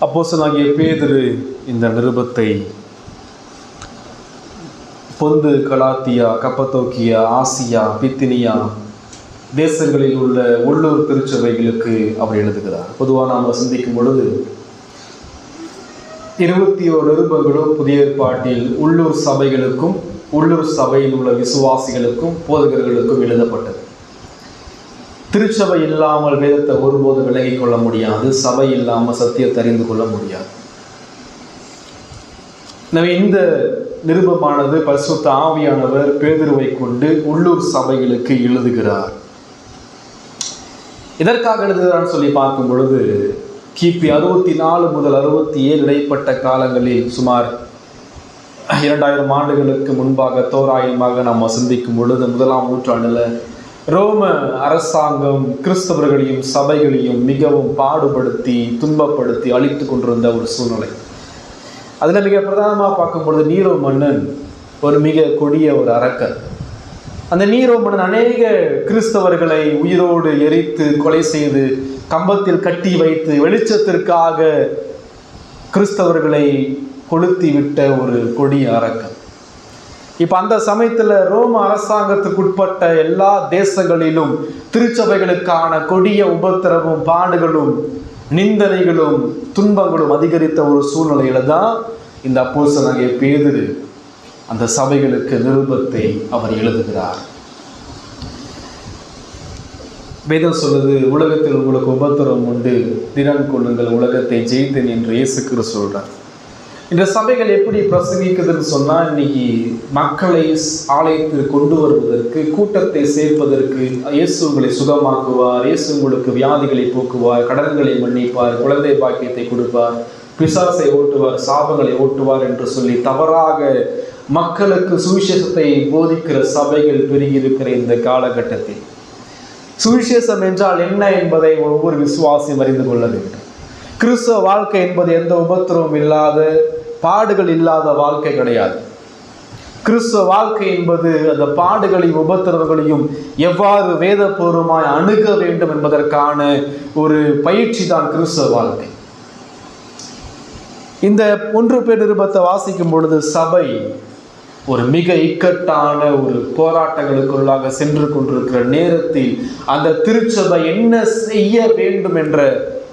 அப்போஸ்தலனாகிய பேதுரு இந்த நிருபத்தை பொந்து, கலாத்தியா, கப்பத்தோக்கியா, ஆசியா, பித்தினியா தேசங்களில் உள்ள உள்ளூர் திருச்சபைகளுக்கு அவர் எழுதுகிறார். பொதுவாக நாம் சிந்திக்கும் பொழுது 21 நிருபங்களும் புதிய ஏற்பாட்டில் உள்ளூர் சபைகளுக்கும் உள்ளூர் சபையில் உள்ள விசுவாசிகளுக்கும் போதகர்களுக்கும் எழுதப்பட்டது. திருச்சபை இல்லாமல் வேதத்தை ஒருபோது விலகிக் கொள்ள முடியாது. சபை இல்லாமல் சத்தியத்தை அறிந்து கொள்ள முடியாது. எனவே இந்த நிருபமானது பரிசுத்த ஆவியானவர் பேதுருவை கொண்டு உள்ளூர் சபைகளுக்கு எழுதுகிறார். இதற்காக எழுதுகிறான்னு சொல்லி பார்க்கும் பொழுது கிபி 64 முதல் 67 இடைப்பட்ட காலங்களில் சுமார் 2000 ஆண்டுகளுக்கு முன்பாக தோராயமாக நாம் சிந்திக்கும் பொழுது 1ஆம் நூற்றாண்டில் ரோம அரசாங்கம் கிறிஸ்தவர்களையும் சபைகளையும் மிகவும் பாடுபடுத்தி துன்பப்படுத்தி அழித்து கொண்டிருந்த ஒரு சூழ்நிலை. அதில் மிக பிரதானமாக பார்க்கும் பொழுது நீரோ மன்னன் ஒரு மிக கொடிய ஒரு அரக்கர். அந்த நீரோ மன்னன் அநேக கிறிஸ்தவர்களை உயிரோடு எரித்து கொலை செய்து கம்பத்தில் கட்டி வைத்து வெளிச்சத்திற்காக கிறிஸ்தவர்களை கொளுத்தி விட்ட ஒரு கொடிய அரக்கர். இப்போ அந்த சமயத்தில் ரோம அரசாங்கத்துக்குட்பட்ட எல்லா தேசங்களிலும் திருச்சபைகளுக்கான கொடிய உபத்திரவும் பாடுகளும் நிந்தனைகளும் துன்பங்களும் அதிகரித்த ஒரு சூழ்நிலையில தான் இந்த அப்போஸ்தலனாகிய பேதுரு அந்த சபைகளுக்கு நிருபத்தை அவர் எழுதுகிறார். வேதம் சொல்லுது, உலகத்தில் உங்களுக்கு உபத்திரம் உண்டு, திடன் கொள்ளுங்கள், உலகத்தை ஜெயித்தேன் என்று இயேசு கிறிஸ்து சொல்றார். இந்த சபைகள் எப்படி பிரசங்கிக்குதுன்னு சொன்னால், இன்னைக்கு மக்களை ஆலயத்தில் கொண்டு வருவதற்கு, கூட்டத்தை சேர்ப்பதற்கு, இயேசு உங்களை சுகமாக்குவார், இயேசு உங்களுக்கு வியாதிகளை போக்குவார், கடன்களை மன்னிப்பார், குழந்தை பாக்கியத்தை கொடுப்பார், பிசாசை ஓட்டுவார், சாபங்களை ஓட்டுவார் என்று சொல்லி தவறாக மக்களுக்கு சுவிசேஷத்தை போதிக்கிற சபைகள் பெருகி இருக்கிற இந்த காலகட்டத்தில் சுவிசேஷம் என்றால் என்ன என்பதை ஒவ்வொரு விசுவாசியும் அறிந்து கொள்ள வேண்டும். கிறிஸ்தவ வாழ்க்கை என்பது எந்த உபத்திரமும் இல்லாத, பாடுகள் இல்லாத வாழ்க்கை கிடையாது. கிறிஸ்தவ வாழ்க்கை என்பது அந்த பாடுகளையும் உபத்திரவங்களையும் எவ்வாறு வேதபூர்வமாய் அணுக வேண்டும் என்பதற்கான ஒரு பயிற்சி தான் கிறிஸ்தவ வாழ்க்கை. இந்த 1 பேர் நிருபத்தை வாசிக்கும் பொழுது சபை ஒரு மிக இக்கட்டான ஒரு போராட்டங்களுக்குள்ளாக சென்று கொண்டிருக்கிற நேரத்தில் அந்த திருச்சபை என்ன செய்ய வேண்டும் என்ற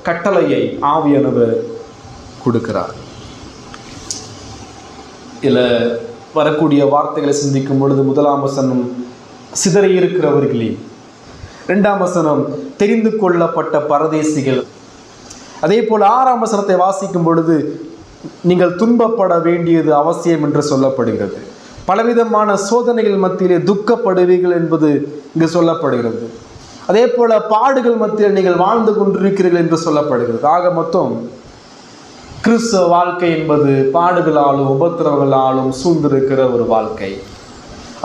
கட்டளையை ஆவியானவர் கொடுக்கிறார். இதில் வரக்கூடிய வார்த்தைகளை சிந்திக்கும் பொழுது 1ஆம் வசனம் சிதறி இருக்கிறவர்களே, 2ஆம் வசனம் தெரிந்து கொள்ளப்பட்ட பரதேசிகள், அதே போல் 6ஆம் வசனத்தை வாசிக்கும் பொழுது நீங்கள் துன்பப்பட வேண்டியது அவசியம் என்று சொல்லப்படுகிறது. பலவிதமான சோதனைகள் மத்தியிலே துக்கப்படுவீர்கள் என்பது இங்கு சொல்லப்படுகிறது. அதே போல பாடுகள் மத்தியில் நீங்கள் வாழ்ந்து கொண்டிருக்கிறீர்கள் என்று சொல்லப்படுகிறது. ஆக மொத்தம் கிறிஸ்தவ வாழ்க்கை என்பது பாடுகளாலும் உபத்திரவங்களாலும் சூழ்ந்திருக்கிற ஒரு வாழ்க்கை.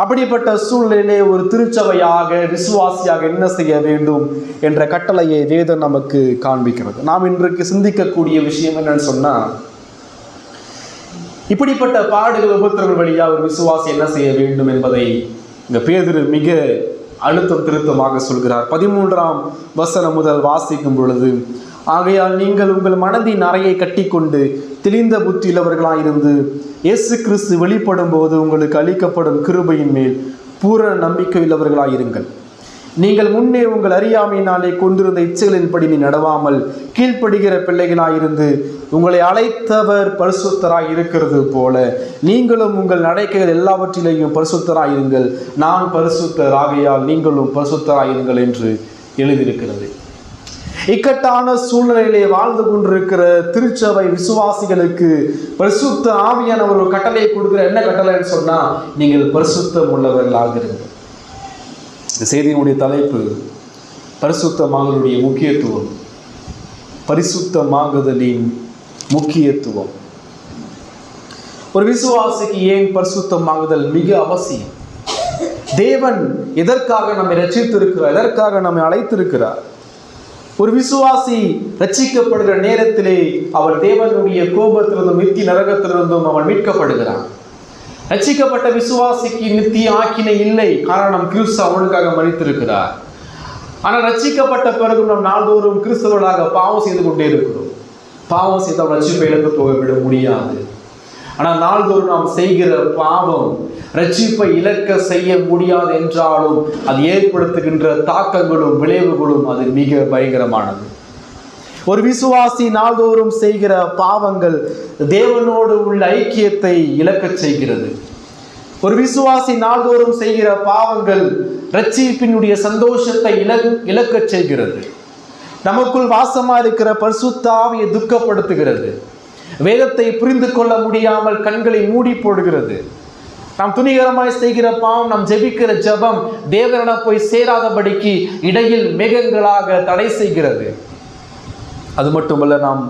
அப்படிப்பட்ட சூழ்நிலையிலே ஒரு திருச்சபையாக விசுவாசியாக என்ன செய்ய வேண்டும் என்ற கட்டளையை வேதம் நமக்கு காண்பிக்கிறது. நாம் இன்றைக்கு சிந்திக்கக்கூடிய விஷயம் என்னன்னு சொன்னால், இப்படிப்பட்ட பாடுகள் உபத்திரவங்கள் வழியாக ஒரு விசுவாசி என்ன செய்ய வேண்டும் என்பதை இந்த பேதுரு மிக அழுத்தம் திருத்தமாக சொல்கிறார். 13ஆம் வசனம் முதல் வாசிக்கும் பொழுது, ஆகையால் நீங்கள் உங்கள் மனதின் அறையை கட்டிக்கொண்டு தெளிந்த புத்தியுள்ளவர்களாயிருந்து இயேசு கிறிஸ்து வெளிப்படும் போது உங்களுக்கு அளிக்கப்படும் கிருபையின் மேல் பூரண நம்பிக்கையுள்ளவர்களாயிருங்கள். நீங்கள் முன்னே உங்கள் அறியாமையினாலே கொண்டிருந்த இச்சைகளின்படி நீ நடவாமல் கீழ்ப்படுகிற பிள்ளைகளாயிருந்து உங்களை அழைத்தவர் பரிசுத்தராய் இருக்கிறது போல நீங்களும் உங்கள் நடக்கைகள் எல்லாவற்றிலேயும் பரிசுத்தராயிருங்கள். நான் பரிசுத்தர், ஆகையால் நீங்களும் பரிசுத்தராயிருங்கள் என்று எழுதியிருக்கிறது. இக்கட்டான சூழ்நிலையிலே வாழ்ந்து கொண்டிருக்கிற திருச்சபை விசுவாசிகளுக்கு பரிசுத்த ஆவியான ஒரு கட்டளையை கொடுக்கிற. என்ன கட்டளைன்னு சொன்னா, நீங்கள் பரிசுத்தம் உள்ளவர்களாக இருங்கள். இந்த செய்தியினுடைய தலைப்பு பரிசுத்தமாகலுடைய முக்கியத்துவம், பரிசுத்தமாகுதலின் முக்கியத்துவம். ஒரு விசுவாசிக்கு ஏன் பரிசுத்தமாகுதல் மிக அவசியம்? தேவன் எதற்காக நம்மை ரட்சித்திருக்கிறார், எதற்காக நம்மை அழைத்திருக்கிறார்? ஒரு விசுவாசி ரட்சிக்கப்படுகிற நேரத்திலே அவன் தேவனுடைய கோபத்திலிருந்தும் நித்திய நரகத்திலிருந்தும் அவன் மீட்கப்படுகிறான். ரட்சிக்கப்பட்ட விசுவாசிக்கு நித்திய ஆக்கினை இல்லை, காரணம் கிறிஸ்து அவனுக்காக மரித்திருக்கிறார். ஆனால் ரட்சிக்கப்பட்ட பிறகு நாம் நாள்தோறும் கிறிஸ்தவர்களாக பாவம் செய்து கொண்டே இருக்கிறோம். பாவம் செய்தால் ரட்சிப்பை இழந்து போய்விட முடியாது. ஆனால் நாள்தோறும் நாம் செய்கிற பாவம் ரட்சிப்பை இழக்க செய்ய முடியாது என்றாலும் அது ஏற்படுத்துகின்ற தாக்கங்களும் விளைவுகளும் அது மிக பயங்கரமானது. ஒரு விசுவாசி நாள்தோறும் செய்கிற பாவங்கள் தேவனோடு உள்ள ஐக்கியத்தை இழக்க செய்கிறது. ஒரு விசுவாசி நாள்தோறும் செய்கிற பாவங்கள் ரட்சிப்பினுடைய சந்தோஷத்தை இழக்க செய்கிறது. நமக்குள் வாசமா இருக்கிற பரிசுத்த ஆவியை துக்கப்படுத்துகிறது. வேதத்தை புரிந்து கொள்ள முடியாமல் கண்களை மூடி போடுகிறது. நாம் துணிகரமாய் செய்கிற பாவம், நாம் ஜெபிக்கிற ஜெபம் தேவனிடம் போய் சேராதபடிக்கு இடையில் மேகங்களாக தடை செய்கிறது. அது மட்டுமல்ல, நாம்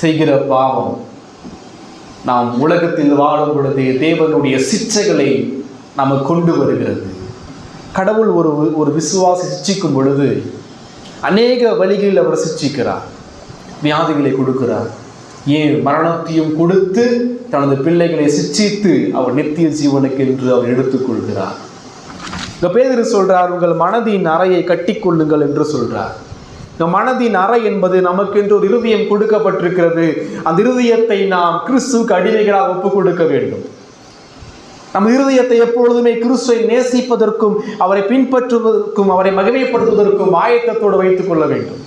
செய்கிற பாவம் நாம் உலகத்தில் வாழும் பொழுது தேவனுடைய சிச்சைகளை நாம் கொண்டு வருகிறது. கடவுள் ஒரு விசுவாசி சிச்சிக்கும் பொழுது அநேக வழிகளில் அவர் சிச்சிக்கிறார். வியாதிகளை கொடுக்கிறார். ஏன் மரணத்தையும் கொடுத்து தனது பிள்ளைகளை சிச்சித்து அவர் நித்திய ஜீவனுக்கு என்று அவர் எடுத்துக்கொள்கிறார். இங்க பேதுரு சொல்றார், உங்கள் மனதின் அறையை கட்டிக்கொள்ளுங்கள் என்று சொல்றார். இந்த மனதின் அறை என்பது நமக்கென்று ஒரு இருதயம் கொடுக்கப்பட்டிருக்கிறது. அந்த இருதயத்தை நாம் கிறிஸ்துவுக்கு அடிமைகளாக ஒப்புக் கொடுக்க வேண்டும். நம் இருதயத்தை எப்பொழுதுமே கிறிஸ்துவை நேசிப்பதற்கும் அவரை பின்பற்றுவதற்கும் அவரை மகிமைப்படுத்துவதற்கும் ஆயத்தத்தோடு வைத்துக் கொள்ள வேண்டும்.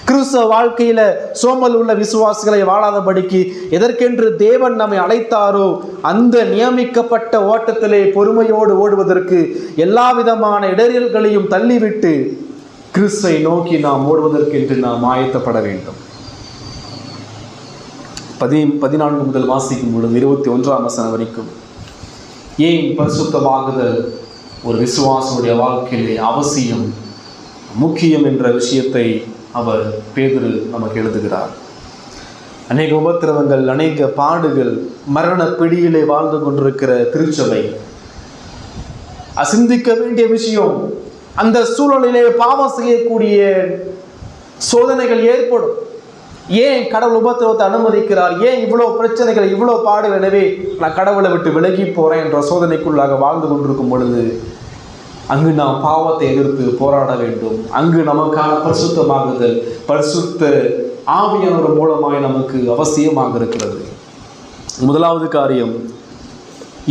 கிறிஸ்துவ வாழ்க்கையில சோம்பல் உள்ள விசுவாசிகளை வாழாதபடிக்கு எதற்கென்று தேவன் நம்மை அழைத்தாரோ அந்த நியமிக்கப்பட்ட ஓட்டத்திலே பொறுமையோடு ஓடுவதற்கு எல்லா விதமான இடர்களையும் தள்ளிவிட்டு கிறிஸ்துவை நோக்கி நாம் ஓடுவதற்கு என்று நாம் ஆயத்தப்பட வேண்டும். 14 முதல் வாசிக்கும் பொழுது 21ஆம் வசனம் வரைக்கும் ஏன் பரிசுத்தமாகுதல் ஒரு விசுவாசனுடைய வாழ்க்கையிலே அவசியம், முக்கியம் என்ற விஷயத்தை அவர் பேதுரு நமக்கு எழுதுகிறார். அநேக உபத்திரவங்கள், அநேக பாடுகள், மரண பிடியிலே வாழ்ந்து கொண்டிருக்கிற திருச்சபை சிந்திக்க வேண்டிய விஷயம். அந்த சூழலிலே பாவம் செய்யக்கூடிய சோதனைகள் ஏற்படும். ஏன் கடவுள் உபத்திரவத்தை அனுமதிக்கிறார்? ஏன் இவ்வளவு பிரச்சனைகள், இவ்வளவு பாடுகள்? எனவே நான் கடவுளை விட்டு விலகி போறேன் என்ற சோதனைக்குள்ளாக வாழ்ந்து கொண்டிருக்கும் பொழுது அங்கு நாம் பாவத்தை எதிர்த்து போராட வேண்டும். அங்கு நமக்கான பரிசுத்தமாகுதல், பரிசுத்த ஆவியானவர் மூலமாய் நமக்கு அவசியமாக இருக்கிறது. முதலாவது காரியம்,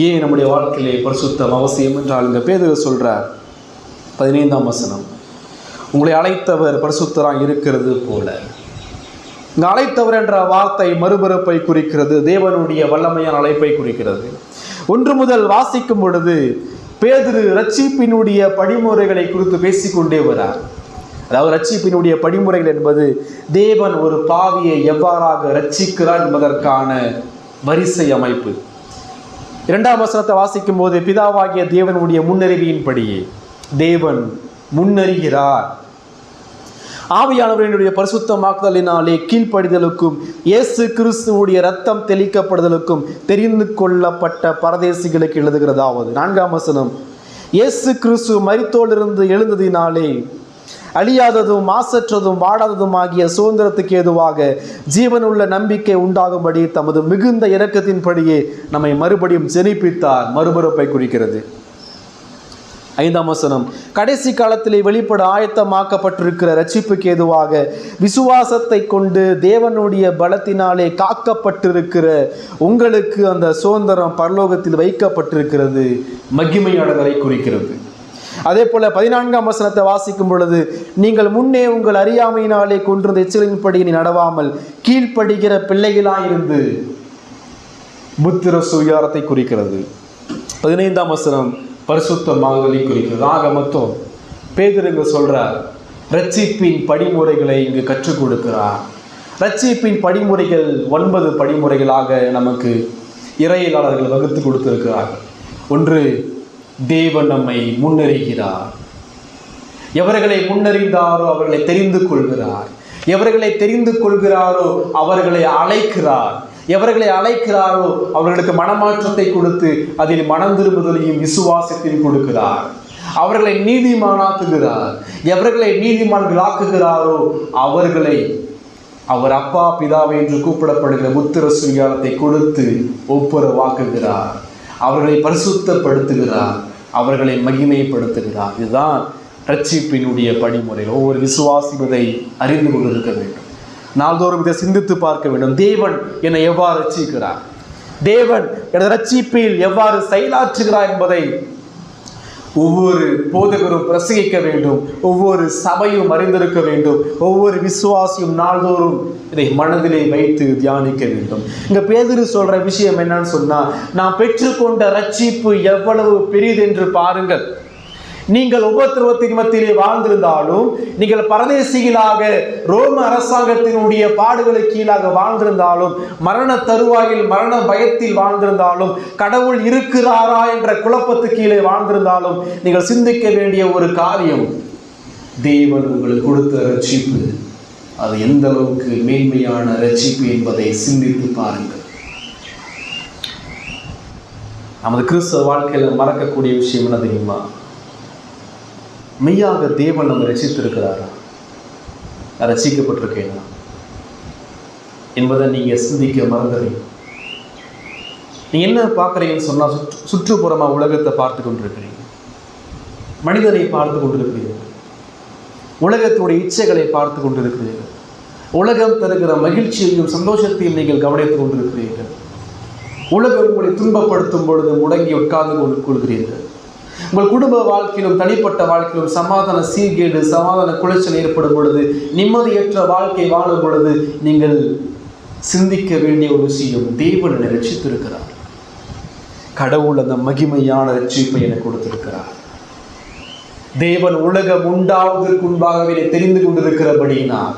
ஏன் நம்முடைய வாழ்க்கையிலே பரிசுத்தம் அவசியம் என்றால் இங்க பேதுரு சொல்றார் 15ஆம் வசனம், உங்களை அழைத்தவர் பரிசுத்தராக இருக்கிறது போல. இங்கு அழைத்தவர் என்ற வார்த்தை மறுபிறப்பை குறிக்கிறது, தேவனுடைய வல்லமையான அழைப்பை குறிக்கிறது. 1 முதல் வாசிக்கும் பொழுது பேதுரு ரட்சிப்பினுடைய படிமுறைகளை குறித்து பேசிக்கொண்டே வரார். அதாவது ரட்சிப்பினுடைய படிமுறைகள் என்பது தேவன் ஒரு பாவியை எவ்வாறாக ரட்சிக்கிறார் என்பதற்கான வரிசை அமைப்பு. 2ஆம் வசனத்தை வாசிக்கும் போது பிதாவாகிய தேவனுடைய முன்னறிவியின்படியே தேவன் முன்னறிகிறார். ஆவியானவருடைய பரிசுத்தமாக்குதலினாலே கீழ்ப்படிதலுக்கும் இயேசு கிறிஸ்துவுடைய இரத்தம் தெளிக்கப்படுதலுக்கும் தெரிந்து கொள்ளப்பட்ட பரதேசிகளுக்கு எழுதுகிறதாவது. 4ஆம் வசனம், இயேசு கிறிஸ்து மரித்தோலிருந்து எழுந்ததினாலே அழியாததும் மாசற்றதும் வாடாததும் ஆகிய சுதந்திரத்துக்கு ஏதுவாக ஜீவனுள்ள நம்பிக்கை உண்டாகும்படி தமது மிகுந்த இரக்கத்தின்படியே நம்மை மறுபடியும் ஜெனிப்பித்தார். மறுபிறப்பை குறிக்கிறது. 5ஆம் வசனம், கடைசி காலத்திலே வெளிப்பட ஆயத்தமாக்கப்பட்டிருக்கிற ரட்சிப்புக்கு ஏதுவாக விசுவாசத்தை கொண்டு தேவனுடைய பலத்தினாலே காக்கப்பட்டிருக்கிற உங்களுக்கு அந்த சுதந்திரம் பரலோகத்தில் வைக்கப்பட்டிருக்கிறது, மகிமையானதை குறிக்கிறது. அதே போல 14ஆம் வசனத்தை வாசிக்கும் பொழுது நீங்கள் முன்னே உங்கள் அறியாமையினாலே கொண்டிருந்த எச்சரின்படி நடவாமல் கீழ்ப்படுகிற பிள்ளைகளாயிருந்து புத்திர சுயாரத்தை குறிக்கிறது. 15ஆம் வசனம் பரிசுத்தமாகுதலை குறிக்கிறது. ஆக மொத்தம் பேதுரு சொல்றார், ரட்சிப்பின் படிமுறைகளை இங்கு கற்றுக் கொடுக்கிறார். ரட்சிப்பின் படிமுறைகள் 9 படிமுறைகளாக நமக்கு இறையியலாளர்கள் வகுத்து கொடுத்திருக்கிறார். 1, தேவன் நம்மை முன்னறிகிறார். எவர்களை முன்னறிந்தாரோ அவர்களை தெரிந்து கொள்கிறார். எவர்களை தெரிந்து கொள்கிறாரோ அவர்களை அழைக்கிறார். எவர்களை அழைக்கிறாரோ அவர்களுக்கு மனமாற்றத்தை கொடுத்து அதில் மனம் திரும்புதலையும் விசுவாசத்தையும் கொடுக்கிறார். அவர்களை நீதிமானாக்குகிறார். எவர்களை நீதிமான்களாக்குகிறாரோ அவர்களை அவர் அப்பா பிதாவை என்று கூப்பிடப்படுகிற புத்திர சுயாரத்தை கொடுத்து ஒப்புரவாக்குகிறார். அவர்களை பரிசுத்தப்படுத்துகிறார். அவர்களை மகிமைப்படுத்துகிறார். இதுதான் ரட்சிப்பினுடைய படிமுறை. ஒவ்வொரு விசுவாசி இதை அறிந்து கொண்டிருக்க வேண்டும். நாள்தோறும் இதை சிந்தித்து பார்க்க வேண்டும். தேவன் என்னை எவ்வாறு ரட்சிக்கிறார், தேவன் எனது ரட்சிப்பில் எவ்வாறு செயலாற்றுகிறார் என்பதை ஒவ்வொரு போதகரும் பிரசங்கிக்க வேண்டும், ஒவ்வொரு சபையும் அறிந்திருக்க வேண்டும், ஒவ்வொரு விசுவாசியும் நாள்தோறும் இதை மனதிலே வைத்து தியானிக்க வேண்டும். இங்க பேதுரு சொல்ற விஷயம் என்னன்னு சொன்னா, நாம் பெற்றுக்கொண்ட ரட்சிப்பு எவ்வளவு பெரியது என்று பாருங்கள். நீங்கள் உபத்திரவத்தின் மத்தியிலே வாழ்ந்திருந்தாலும், நீங்கள் பரதேசிகளாக ரோம அரசாங்கத்தினுடைய பாடுகளுக்கு கீழாக வாழ்ந்திருந்தாலும், மரண தருவாயில் மரண பயத்தில் வாழ்ந்திருந்தாலும், கடவுள் இருக்கிறாரா என்ற குழப்பத்துக்கு கீழே வாழ்ந்திருந்தாலும், நீங்கள் சிந்திக்க வேண்டிய ஒரு காரியம், தேவன் உங்களுக்கு கொடுத்த ரட்சிப்பு அது எந்த அளவுக்கு மேன்மையான ரட்சிப்பு என்பதை சிந்தித்து பாருங்கள். நமது கிறிஸ்தவ வாழ்க்கையில மறக்கக்கூடிய விஷயம் என்ன தெரியுமா? மெய்யாக தேவன் நம்ம ரட்சித்திருக்கிறாரா, ரட்சிக்கப்பட்டிருக்கேனா என்பதை நீங்க சிந்திக்க மறந்துறீங்க. நீங்க என்ன பார்க்குறீங்கன்னு சொன்னா, சுற்றுப்புறமா உலகத்தை பார்த்து கொண்டிருக்கிறீங்க, மனிதனை பார்த்து கொண்டிருக்கிறீர்கள், உலகத்துடைய இச்சைகளை பார்த்து கொண்டிருக்கிறீர்கள், உலகம் தருகிற மகிழ்ச்சியையும் சந்தோஷத்தையும் நீங்கள் கவனித்துக் கொண்டிருக்கிறீர்கள். உலகம் உங்களை துன்பப்படுத்தும் பொழுது முடங்கி உட்கார்ந்து கொள்கிறீர்கள். உங்கள் குடும்ப வாழ்க்கையிலும் தனிப்பட்ட வாழ்க்கையிலும் சமாதான சீர்கேடு, சமாதான குலைச்சல் ஏற்படும் பொழுது, நிம்மதியற்ற வாழ்க்கை வாழும் பொழுது நீங்கள் சிந்திக்க வேண்டிய ஒரு விஷயம், தேவன் என்னை ரட்சித்திருக்கிறார், கடவுள் அந்த மகிமையான ரட்சிப்பை எனக்கு கொடுத்திருக்கிறார். தேவன் உலகம் உண்டாவதற்கு முன்பாகவே தெரிந்து கொண்டிருக்கிறபடியினால்,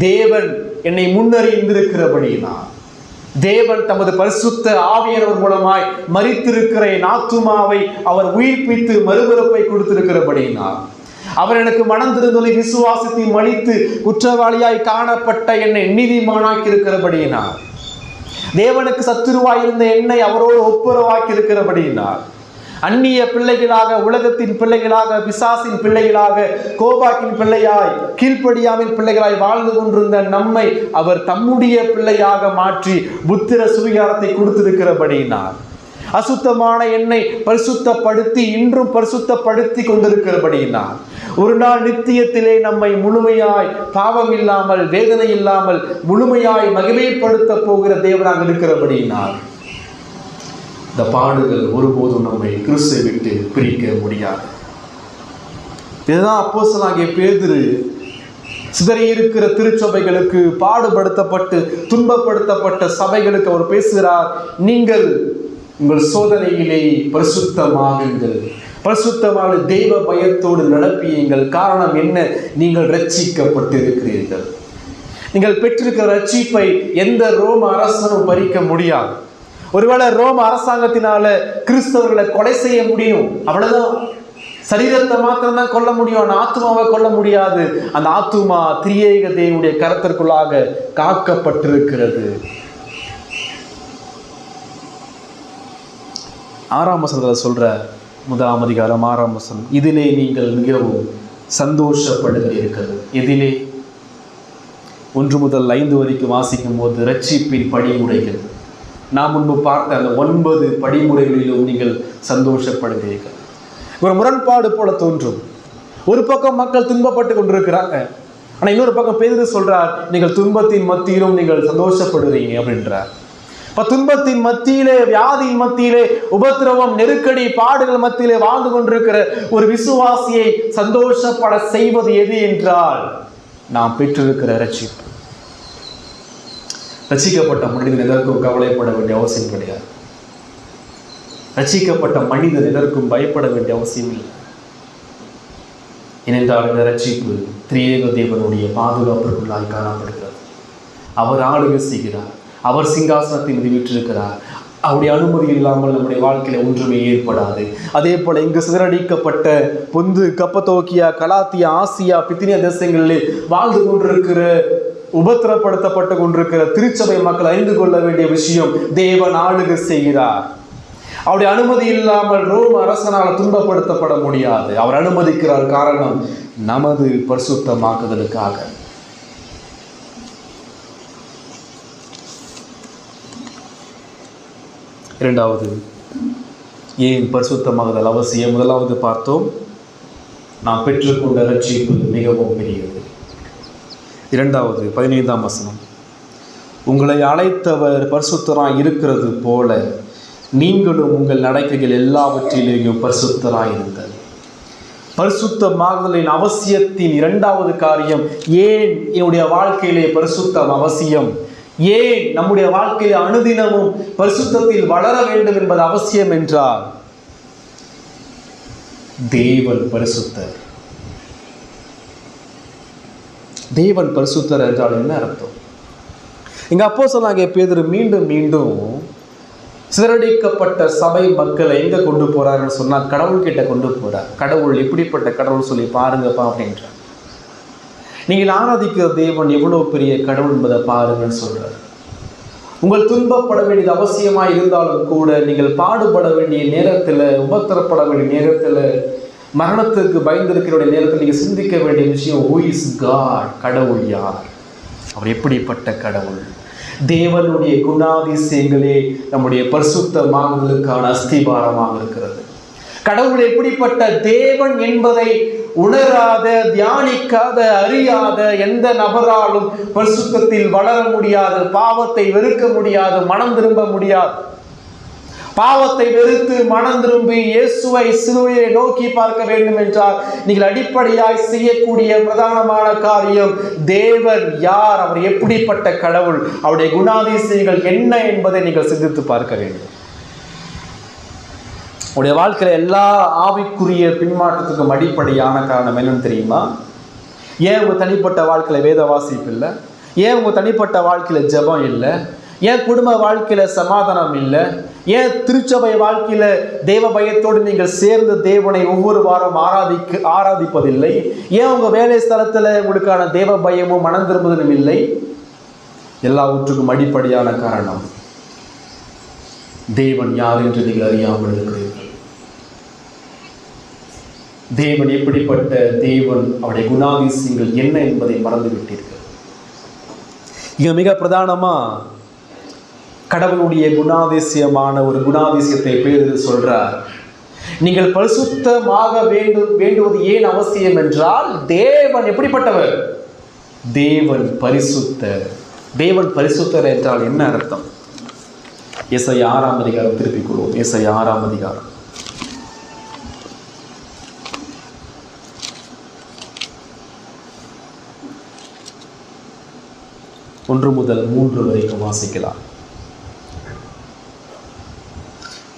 தேவன் என்னை முன்னறிந்திருக்கிறபடியினால், தேவன் தமது பரிசுத்த ஆவியானவர் மூலமாய் மரித்திருக்கிற என் ஆத்துமாவை அவர் உயிர்ப்பித்து மறுபிறப்பை கொடுத்திருக்கிறபடியினால், அவர் எனக்கு மனம் திருந்தலை விசுவாசத்தை மலித்து குற்றவாளியாய் காணப்பட்ட என்னை நீதிமானாக்கி இருக்கிறபடியினால், தேவனுக்கு சத்துருவாய் இருந்த என்னை அவரோடு ஒப்புரவாக்கி இருக்கிறபடியினால், அந்நிய பிள்ளைகளாக, உலகத்தின் பிள்ளைகளாக, பிசாசின் பிள்ளைகளாக, கோபாக்கின் பிள்ளையாய், கீழ்ப்படியாவின் பிள்ளைகளாய் வாழ்ந்து கொண்டிருந்த நம்மை அவர் தம்முடைய பிள்ளையாக மாற்றி புத்திர சுவிகாரத்தை கொடுத்திருக்கிறபடியினால், அசுத்தமான என்னை பரிசுத்தப்படுத்தி இன்றும் பரிசுத்தப்படுத்தி கொண்டிருக்கிறபடியினால், ஒரு நாள் நித்தியத்திலே நம்மை முழுமையாய் பாவம் இல்லாமல் வேதனை இல்லாமல் முழுமையாய் மகிமைப்படுத்த போகிற தேவனாக இருக்கிறபடியினால், இந்த பாடுகள் ஒருபோதும் நம்மை கிறிஸ்துவை விட்டு பிரிக்க முடியாது. இதுதான் அப்போஸ்தலனாகிய பேதுரு சிதறி இருக்கிற திருச்சபைகளுக்கு, பாடுபடுத்தப்பட்டு துன்பப்படுத்தப்பட்ட சபைகளுக்கு அவர் பேசுகிறார். நீங்கள் உங்கள் சோதனையிலே பரிசுத்தமாகுங்கள், பரிசுத்தமாக தெய்வ பயத்தோடு நடப்பியுங்கள். காரணம் என்ன? நீங்கள் ரட்சிக்கப்பட்டிருக்கிறீர்கள். நீங்கள் பெற்றிருக்கிற ரட்சிப்பை எந்த ரோம அரசனும் பறிக்க முடியாது. ஒருவேளை ரோம அரசாங்கத்தினால கிறிஸ்தவர்களை கொலை செய்ய முடியும், அவ்வளவுதான். சரீரத்தை மாத்திரம்தான் கொல்ல முடியும், அந்த ஆத்துமாவை கொல்ல முடியாது. அந்த ஆத்துமா திரியேக தேவனுடைய கரத்திற்குள்ளாக காக்கப்பட்டிருக்கிறது. 6ஆம் வசனத்துல சொல்ற, 1ஆம் அதிகாரம் 6ஆம் வசனம், இதிலே நீங்கள் மிகவும் சந்தோஷப்படுகிறீர்கள். எதிலே? 1 முதல் 5 வரைக்கும் வாசிக்கும் போது ரட்சிப்பின் படிமுறைகள், நாம் முன்பு பார்த்த அந்த 9 படிமுறைகளிலும் நீங்கள் சந்தோஷப்படுகிறீர்கள். ஒரு முரண்பாடு போல தோன்றும். ஒரு பக்கம் மக்கள் துன்பப்பட்டு கொண்டிருக்கிறாங்க, ஆனா இன்னொரு பக்கம் பேதுரு சொல்றார், நீங்கள் துன்பத்தின் மத்தியிலும் நீங்கள் சந்தோஷப்படுறீங்க அப்படின்றார். இப்ப துன்பத்தின் மத்தியிலே, வியாதியின் மத்தியிலே, உபத்திரவம், நெருக்கடி, பாடுகள் மத்தியிலே வாழ்ந்து கொண்டிருக்கிற ஒரு விசுவாசியை சந்தோஷப்பட செய்வது எது என்றால், நாம் பெற்றிருக்கிற ரட்சிப்பு. ரட்சிக்கப்பட்ட மனிதன் எதற்கும் கவலைப்பட வேண்டிய அவசியம் கிடையாது. ரட்சிக்கப்பட்ட மனிதன் எதற்கும் பயப்பட வேண்டிய அவசியம் இல்லை. ஏனென்றால் இந்த ரட்சிப்பு திரியேக தேவனுடைய பாதுகாப்பிற்குள்ளாய் காணப்படுகிறது. அவர் ஆளுகை செய்கிறார், அவர் சிங்காசனத்தை மீது வீற்றிருக்கிறார். அவருடைய அனுமதி இல்லாமல் நம்முடைய வாழ்க்கையில ஒன்றுமே ஏற்படாது. அதே போல இங்கு சிதறடிக்கப்பட்ட பொந்து, கப்பத்தோக்கியா, கலாத்தியா, ஆசியா, பித்தினியா தேசங்களிலே வாழ்ந்து கொண்டிருக்கிற, உபத்திரப்படுத்தப்பட்டு கொண்டிருக்கிற திருச்சபை மக்கள் அறிந்து கொள்ள வேண்டிய விஷயம், தேவன் ஆளுகை செய்கிறார். அவருடைய அனுமதி இல்லாமல் ரோம அரசனால் துன்பப்படுத்தப்பட முடியாது. அவர் அனுமதிக்கிறார். காரணம், நமது பரிசுத்தமாக்குதலுக்காக. இரண்டாவது, ஏன் பரிசுத்தமாகுதல் அவசியம்? முதலாவது பார்த்தோம், நாம் பெற்றுக்கொண்ட ரட்சிப்பு மிகவும் பெரியது. இரண்டாவது 15ஆம் வசனம், உங்களை அழைத்தவர் பரிசுத்தராய் இருக்கிறது போல நீங்களும் உங்கள் நடக்கைகள் எல்லாவற்றிலேயும் பரிசுத்தராய் இருங்கள். பரிசுத்தமாகுதலின் அவசியத்தின் இரண்டாவது காரியம், ஏன் என்னுடைய வாழ்க்கையிலே பரிசுத்தம் அவசியம், ஏன் நம்முடைய வாழ்க்கையிலே அனுதினமும் பரிசுத்தத்தில் வளர வேண்டும் என்பது அவசியம் என்றால், தேவன் பரிசுத்தர். தேவன் பரிசுத்தர் என்றால் என்ன அர்த்தம்? இங்க அப்போஸ்தலனாகிய பேதுரு மீண்டும் மீண்டும் சிதறடிக்கப்பட்ட சபை மக்களை எங்க கொண்டு போறாருன்னு சொன்னா, கடவுள் கிட்ட கொண்டு போறார். கடவுள் எப்படிப்பட்ட கடவுள் சொல்லி பாருங்கப்பா அப்படின்றார். நீங்கள் ஆராதிக்கிற தேவன் எவ்வளவு பெரிய கடவுள் என்பதை பாருங்கன்னு சொல்றார். உங்கள் துன்பப்பட வேண்டியது அவசியமா இருந்தாலும் கூட, நீங்கள் பாடுபட வேண்டிய நேரத்தில், உபத்திரப்பட வேண்டிய நேரத்தில், மரணத்துக்கு பயந்திருக்கிற நேரத்தில் நீங்கள் சிந்திக்க வேண்டிய விஷயம், who is God? கடவுள் யார்? அவர் எப்படிப்பட்ட கடவுள்? தேவனுடைய குணாதிசயங்களே நம்முடைய பரிசுத்தமாகுதலுக்கான அஸ்திபாரமாக இருக்கிறது. கடவுள் எப்படிப்பட்ட தேவன் என்பதை உணராத, தியானிக்காத, அறியாத எந்த நபராலும் பரிசுத்தத்தில் வளர முடியாது, பாவத்தை வெறுக்க முடியாது, மனம் திரும்ப முடியாது. பாவத்தை வெறுத்து மனம் திரும்பி இயேசுவை சிலுவையை நோக்கி பார்க்க வேண்டும் என்றால் நீங்கள் அடிப்படையாய் செய்யக்கூடிய பிரதானமான காரியம், தேவன் யார், அவர் எப்படிப்பட்ட கடவுள், அவருடைய குணாதிசயங்கள் என்ன என்பதை நீங்கள் சிந்தித்து பார்க்க வேண்டும். உடைய வாழ்க்கையில எல்லா ஆவிக்குரிய பின்மாற்றத்துக்கும் அடிப்படையான காரணம் என்னன்னு தெரியுமா? ஏன் உங்க தனிப்பட்ட வாழ்க்கையில வேத வாசிப்பு இல்லை? ஏன் உங்க தனிப்பட்ட வாழ்க்கையில ஜெபம் இல்லை? ஏன் குடும்ப வாழ்க்கையில சமாதானம் இல்லை? ஏன் திருச்சபை வாழ்க்கையில தேவ பயத்தோடு நீங்கள் சேர்ந்து தேவனை ஒவ்வொரு வாரம் ஆராதிப்பதில்லை? ஏன் உங்க வேலை ஸ்தலத்துல உங்களுக்கான தேவ பயமும் மனம் திரும்புதலும் இல்லை? எல்லாவற்றுக்கும் அடிப்படையான காரணம், தேவன் யார் என்று நீங்கள் அறியாமல் இருக்கிறீர்கள். தேவன் எப்படிப்பட்ட தேவன், அவருடைய குணாதிசயங்கள் என்ன என்பதை மறந்து விட்டீர்கள். இங்க மிக பிரதானமா கடவுளுடைய குணாதிசயமான ஒரு குணாதிசயத்தை பேதுரு சொல்றார். நீங்கள் பரிசுத்தமாக வேண்டுவது ஏன் அவசியம் என்றால், தேவன் எப்படிப்பட்டவர்? தேவன் பரிசுத்தர். தேவன் பரிசுத்தர் என்றால் என்ன அர்த்தம்? ஏசாயா 6ஆம் அதிகாரம் திருப்பிக் கொள்வோம். ஏசாயா 6ஆம் அதிகாரம் 1 முதல் 3 வரைக்கும் வாசிக்கலாம்.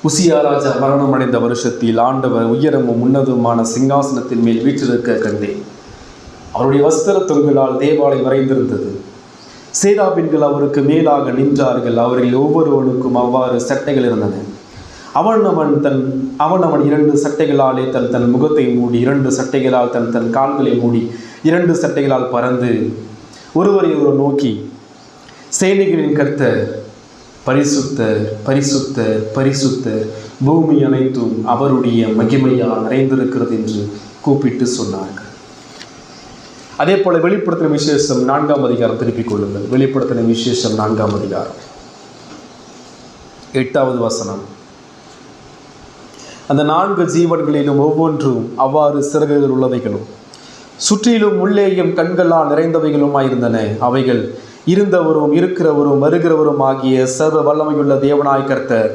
உசியா ராஜா மரணம் அடைந்த வருஷத்தில் ஆண்டவர் உயரமும் உன்னதமான சிங்காசனத்தின் மேல் வீற்றிருக்க கண்டேன். அவருடைய வஸ்திர தொங்கலால் தேவாலயம் நிறைந்திருந்தது. சேராபீன்கள் அவருக்கு மேலாக நின்றார்கள். அவர்கள் ஒவ்வொருவனுக்கும் அவ்வாறு சட்டைகள் இருந்தன. அவன் 2 சட்டைகளாலே தன் முகத்தை மூடி, 2 சட்டைகளால் தன் கால்களை மூடி, 2 சட்டைகளால் பறந்து ஒருவரை நோக்கி, சேனைகளின் கர்த்தர் பரிசுத்தர், பரிசுத்தர், பரிசுத்தர், பூமி அனைத்தும் அவருடைய மகிமையால் நிறைந்திருக்கிறது என்று கூப்பிட்டு சொன்னார்கள். அதே போல வெளிப்படுத்தின விசேஷம் 4ஆம் அதிகாரம் திருப்பிக் கொள்ளுங்கள். வெளிப்படுத்தின விசேஷம் 4ஆம் அதிகாரம் 8வது வசனம். அந்த 4 ஜீவன்களிலும் ஒவ்வொன்றும் அவ்வாறு சிறகுகள் உள்ளவைகளும் சுற்றிலும் உள்ளேயும் கண்களால் நிறைந்தவைகளுமாயிருந்தன. அவைகள் இருந்தவரும் இருக்கிறவரும் வருகிறவரும் ஆகிய சர்வ வல்லமையுள்ள தேவனாய் கர்த்தர்